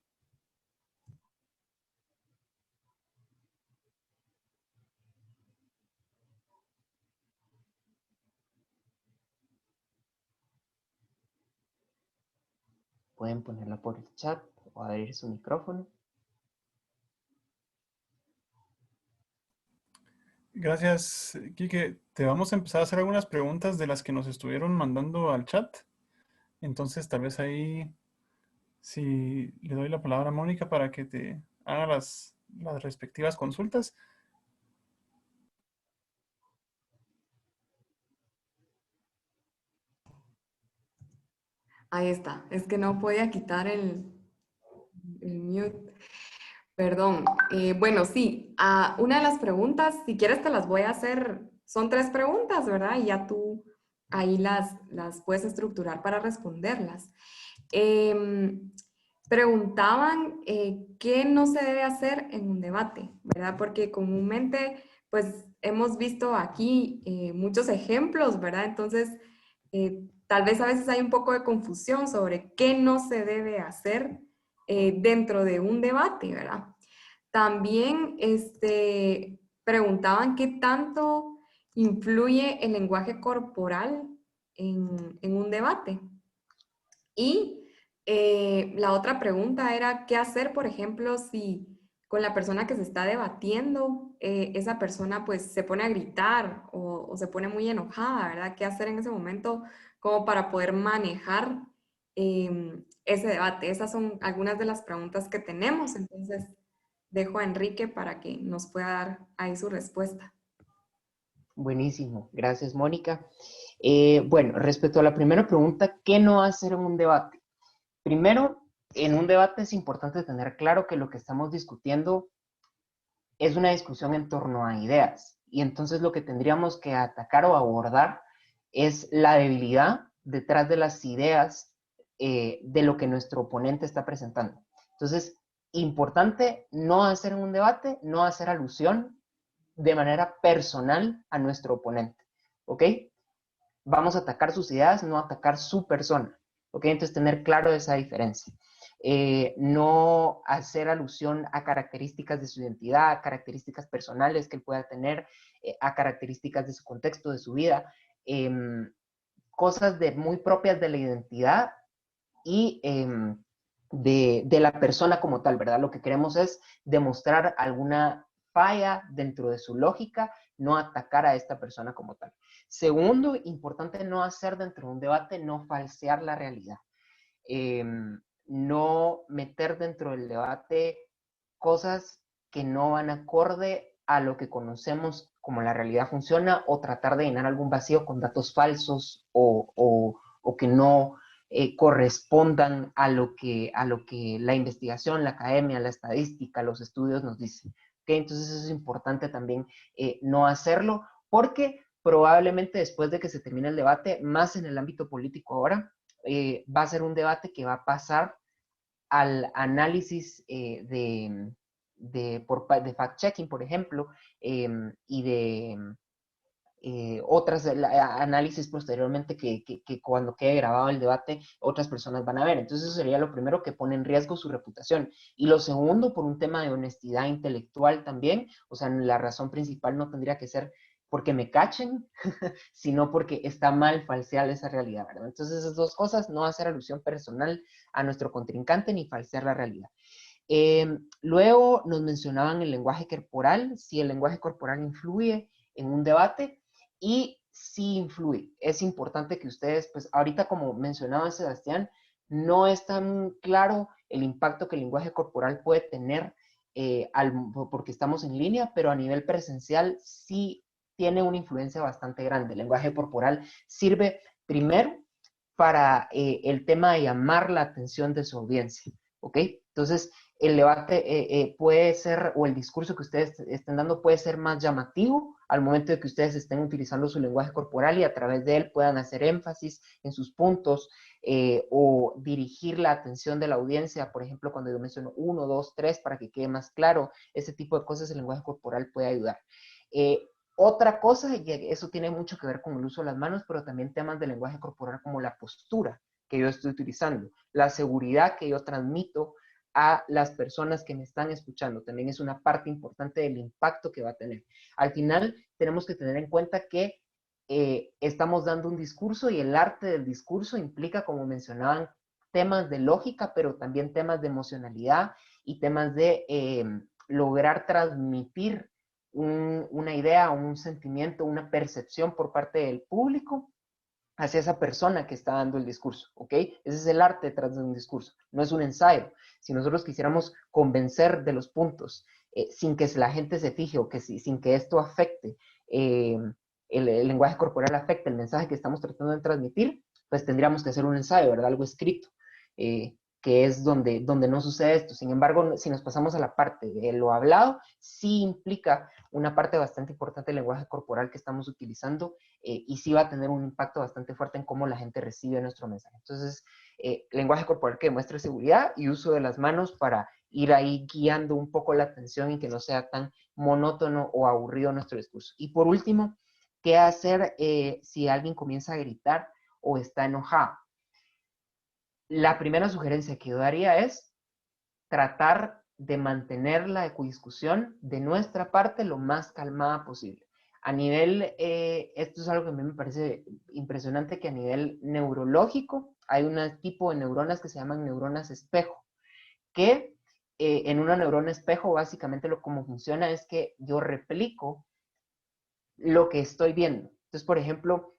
Pueden ponerla por el chat o abrir su micrófono.
Gracias, Quique. Te vamos a empezar a hacer algunas preguntas de las que nos estuvieron mandando al chat. Entonces, tal vez ahí, si le doy la palabra a Mónica para que te haga las respectivas consultas.
Ahí está. Es que no podía quitar el mute. Perdón. Bueno, sí. Una de las preguntas, si quieres te las voy a hacer. Son 3 preguntas, ¿verdad? Y ya tú ahí las puedes estructurar para responderlas. Preguntaban qué no se debe hacer en un debate, ¿verdad? Porque comúnmente, pues, hemos visto aquí muchos ejemplos, ¿verdad? Entonces, tal vez a veces hay un poco de confusión sobre qué no se debe hacer dentro de un debate, ¿verdad? También preguntaban qué tanto influye el lenguaje corporal en un debate. Y la otra pregunta era qué hacer, por ejemplo, si con la persona que se está debatiendo, esa persona pues se pone a gritar o se pone muy enojada, ¿verdad? ¿Qué hacer en ese momento como para poder manejar ese debate? Esas son algunas de las preguntas que tenemos, entonces dejo a Enrique para que nos pueda dar ahí su respuesta.
Buenísimo, gracias Mónica. Bueno, respecto a la primera pregunta, ¿qué no hacer en un debate? Primero, en un debate es importante tener claro que lo que estamos discutiendo es una discusión en torno a ideas. Y entonces lo que tendríamos que atacar o abordar es la debilidad detrás de las ideas de lo que nuestro oponente está presentando. Entonces, importante no hacer en un debate, no hacer alusión de manera personal a nuestro oponente, ¿ok? Vamos a atacar sus ideas, no atacar su persona, ¿ok? Entonces, tener claro esa diferencia. No hacer alusión a características de su identidad, a características personales que él pueda tener, a características de su contexto, de su vida, cosas muy propias de la identidad y de la persona como tal, ¿verdad? Lo que queremos es demostrar alguna falla dentro de su lógica, no atacar a esta persona como tal. Segundo, importante no hacer dentro de un debate, no falsear la realidad. No meter dentro del debate cosas que no van acorde a lo que conocemos como la realidad funciona o tratar de llenar algún vacío con datos falsos o o que no correspondan a lo que la investigación, la academia, la estadística, los estudios nos dicen. ¿Okay? Entonces eso es importante también no hacerlo, porque probablemente después de que se termine el debate, más en el ámbito político ahora, va a ser un debate que va a pasar al análisis de fact-checking, por ejemplo, y de otras análisis posteriormente que cuando quede grabado el debate, otras personas van a ver. Entonces eso sería lo primero, que pone en riesgo su reputación. Y lo segundo, por un tema de honestidad intelectual también, o sea, la razón principal no tendría que ser porque me cachen, sino porque está mal falsear esa realidad, ¿verdad? Entonces esas dos cosas, no hacer alusión personal a nuestro contrincante ni falsear la realidad. Luego nos mencionaban el lenguaje corporal, si el lenguaje corporal influye en un debate, y sí influye. Es importante que ustedes, pues ahorita como mencionaba Sebastián, no es tan claro el impacto que el lenguaje corporal puede tener porque estamos en línea, pero a nivel presencial sí tiene una influencia bastante grande. El lenguaje corporal sirve primero para el tema de llamar la atención de su audiencia, ¿ok? Entonces, el debate puede ser, o el discurso que ustedes estén dando puede ser más llamativo al momento de que ustedes estén utilizando su lenguaje corporal y a través de él puedan hacer énfasis en sus puntos o dirigir la atención de la audiencia. Por ejemplo, cuando yo menciono 1, 2, 3, para que quede más claro, ese tipo de cosas el lenguaje corporal puede ayudar. Otra cosa, y eso tiene mucho que ver con el uso de las manos, pero también temas de lenguaje corporal como la postura que yo estoy utilizando, la seguridad que yo transmito a las personas que me están escuchando, también es una parte importante del impacto que va a tener. Al final, tenemos que tener en cuenta que estamos dando un discurso y el arte del discurso implica, como mencionaban, temas de lógica, pero también temas de emocionalidad y temas de lograr transmitir una idea, un sentimiento, una percepción por parte del público hacia esa persona que está dando el discurso, ¿ok? Ese es el arte detrás de un discurso, no es un ensayo. Si nosotros quisiéramos convencer de los puntos sin que la gente se fije o que sin que esto afecte, el lenguaje corporal afecte el mensaje que estamos tratando de transmitir, pues tendríamos que hacer un ensayo, ¿verdad? Algo escrito, que es donde no sucede esto. Sin embargo, si nos pasamos a la parte de lo hablado, sí implica una parte bastante importante del lenguaje corporal que estamos utilizando y sí va a tener un impacto bastante fuerte en cómo la gente recibe nuestro mensaje. Entonces, lenguaje corporal que demuestre seguridad y uso de las manos para ir ahí guiando un poco la atención y que no sea tan monótono o aburrido nuestro discurso. Y por último, ¿qué hacer si alguien comienza a gritar o está enojado? La primera sugerencia que yo daría es tratar de mantener la ecodiscusión de nuestra parte lo más calmada posible. A nivel, esto es algo que a mí me parece impresionante, que a nivel neurológico hay un tipo de neuronas que se llaman neuronas espejo, que en una neurona espejo básicamente como funciona es que yo replico lo que estoy viendo. Entonces, por ejemplo,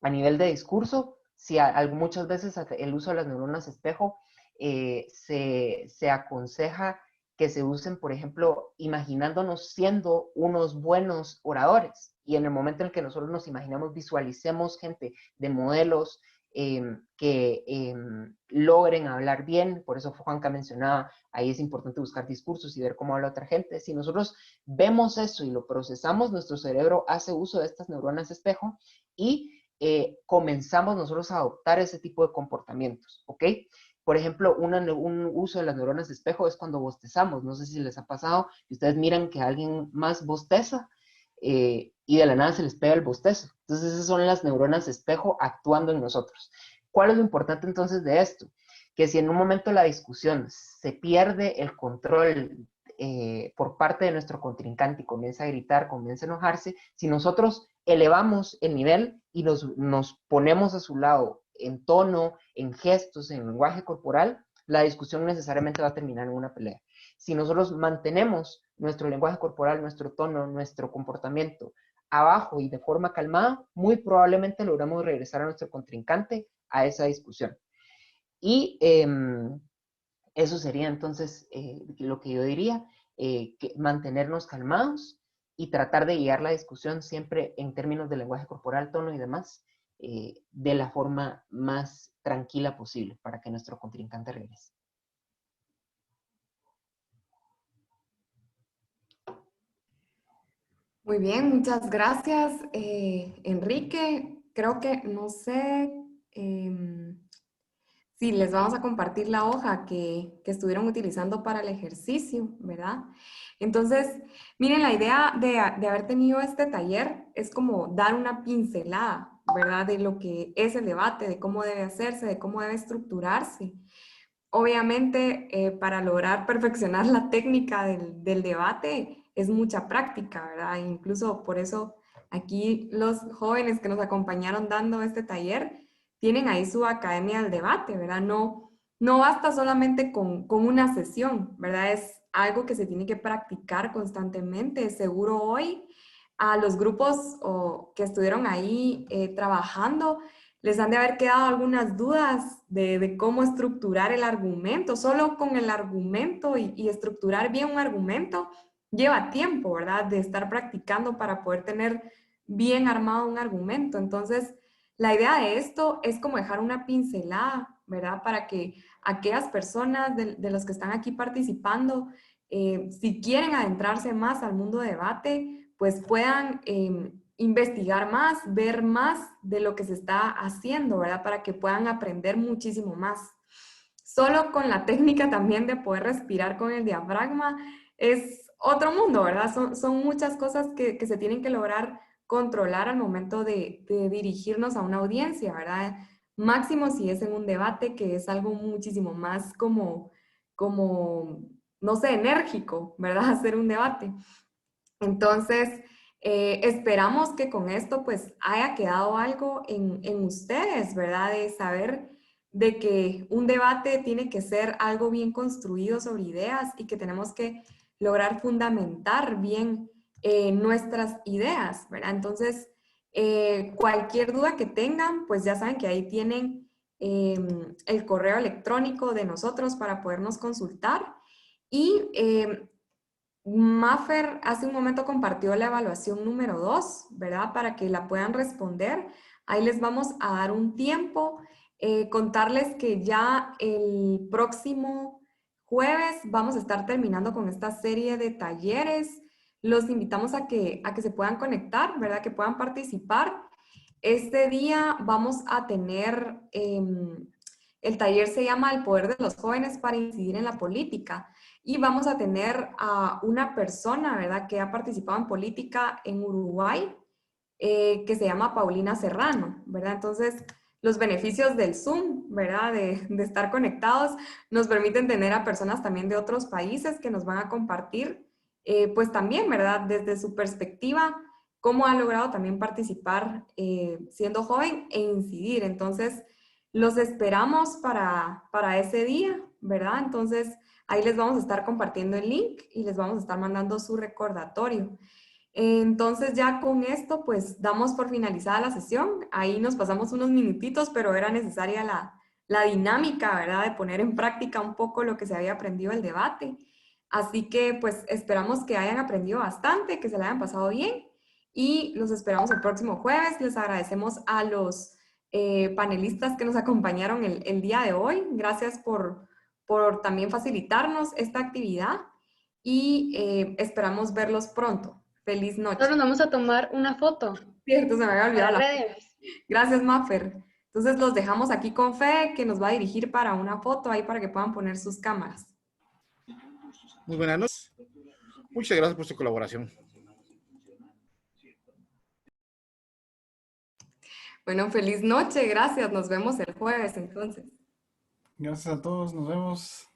a nivel de discurso, si muchas veces el uso de las neuronas espejo se aconseja que se usen, por ejemplo, imaginándonos siendo unos buenos oradores. Y en el momento en el que nosotros nos imaginamos, visualicemos gente de modelos que logren hablar bien. Por eso Juanca mencionaba, ahí es importante buscar discursos y ver cómo habla otra gente. Si nosotros vemos eso y lo procesamos, nuestro cerebro hace uso de estas neuronas espejo y comenzamos nosotros a adoptar ese tipo de comportamientos, ¿ok? Por ejemplo, un uso de las neuronas de espejo es cuando bostezamos. No sé si les ha pasado que ustedes miran que alguien más bosteza y de la nada se les pega el bostezo. Entonces esas son las neuronas espejo actuando en nosotros. ¿Cuál es lo importante entonces de esto? Que si en un momento de la discusión se pierde el control por parte de nuestro contrincante y comienza a gritar, comienza a enojarse, si nosotros elevamos el nivel y nos ponemos a su lado en tono, en gestos, en lenguaje corporal, la discusión necesariamente va a terminar en una pelea. Si nosotros mantenemos nuestro lenguaje corporal, nuestro tono, nuestro comportamiento abajo y de forma calmada, muy probablemente logramos regresar a nuestro contrincante a esa discusión. Y eso sería entonces lo que yo diría, que mantenernos calmados y tratar de guiar la discusión siempre en términos de lenguaje corporal, tono y demás, de la forma más tranquila posible para que nuestro contrincante regrese.
Muy bien, muchas gracias, Enrique. Creo que, no sé, sí, les vamos a compartir la hoja que estuvieron utilizando para el ejercicio, ¿verdad? Entonces, miren, la idea de haber tenido este taller es como dar una pincelada, ¿verdad? De lo que es el debate, de cómo debe hacerse, de cómo debe estructurarse. Obviamente, para lograr perfeccionar la técnica del debate es mucha práctica, ¿verdad? Incluso por eso aquí los jóvenes que nos acompañaron dando este taller tienen ahí su academia del debate, ¿verdad? No basta solamente con una sesión, ¿verdad? Es algo que se tiene que practicar constantemente. Seguro hoy a los grupos que estuvieron ahí trabajando, les han de haber quedado algunas dudas de cómo estructurar el argumento. Solo con el argumento y estructurar bien un argumento lleva tiempo, ¿verdad? De estar practicando para poder tener bien armado un argumento. Entonces, la idea de esto es como dejar una pincelada, ¿verdad? Para que aquellas personas de los que están aquí participando, si quieren adentrarse más al mundo de debate, pues puedan investigar más, ver más de lo que se está haciendo, ¿verdad? Para que puedan aprender muchísimo más. Solo con la técnica también de poder respirar con el diafragma es otro mundo, ¿verdad? Son muchas cosas que se tienen que lograr controlar al momento de dirigirnos a una audiencia, ¿verdad? Máximo si es en un debate, que es algo muchísimo más como no sé, enérgico, ¿verdad? Hacer un debate. Entonces, esperamos que con esto pues haya quedado algo en ustedes, ¿verdad? De saber de que un debate tiene que ser algo bien construido sobre ideas y que tenemos que lograr fundamentar bien nuestras ideas, ¿verdad? Entonces, cualquier duda que tengan, pues ya saben que ahí tienen el correo electrónico de nosotros para podernos consultar. Y Maffer hace un momento compartió la evaluación número 2, ¿verdad? Para que la puedan responder. Ahí les vamos a dar un tiempo. Contarles que ya el próximo jueves vamos a estar terminando con esta serie de talleres. Los invitamos a que se puedan conectar, ¿verdad? Que puedan participar. Este día vamos a tener, el taller se llama El poder de los jóvenes para incidir en la política. Y vamos a tener a una persona, ¿verdad?, que ha participado en política en Uruguay, que se llama Paulina Serrano, ¿verdad? Entonces, los beneficios del Zoom, ¿verdad?, de estar conectados, nos permiten tener a personas también de otros países que nos van a compartir, pues también, ¿verdad?, desde su perspectiva, cómo ha logrado también participar siendo joven e incidir. Entonces, los esperamos para ese día, ¿verdad? Entonces, ahí les vamos a estar compartiendo el link y les vamos a estar mandando su recordatorio. Entonces ya con esto pues damos por finalizada la sesión. Ahí nos pasamos unos minutitos, pero era necesaria la dinámica, ¿verdad? De poner en práctica un poco lo que se había aprendido del debate. Así que pues esperamos que hayan aprendido bastante, que se la hayan pasado bien y los esperamos el próximo jueves. Les agradecemos a los panelistas que nos acompañaron el día de hoy. Gracias por también facilitarnos esta actividad y esperamos verlos pronto. Feliz noche.
Ahora nos vamos a tomar una foto.
Cierto, se me había olvidado.
Para redes.
Gracias, Maffer. Entonces los dejamos aquí con Fe, que nos va a dirigir para una foto ahí para que puedan poner sus cámaras.
Muy buenas noches. Muchas gracias por su colaboración.
Bueno, feliz noche, gracias. Nos vemos el jueves entonces.
Gracias a todos, nos vemos.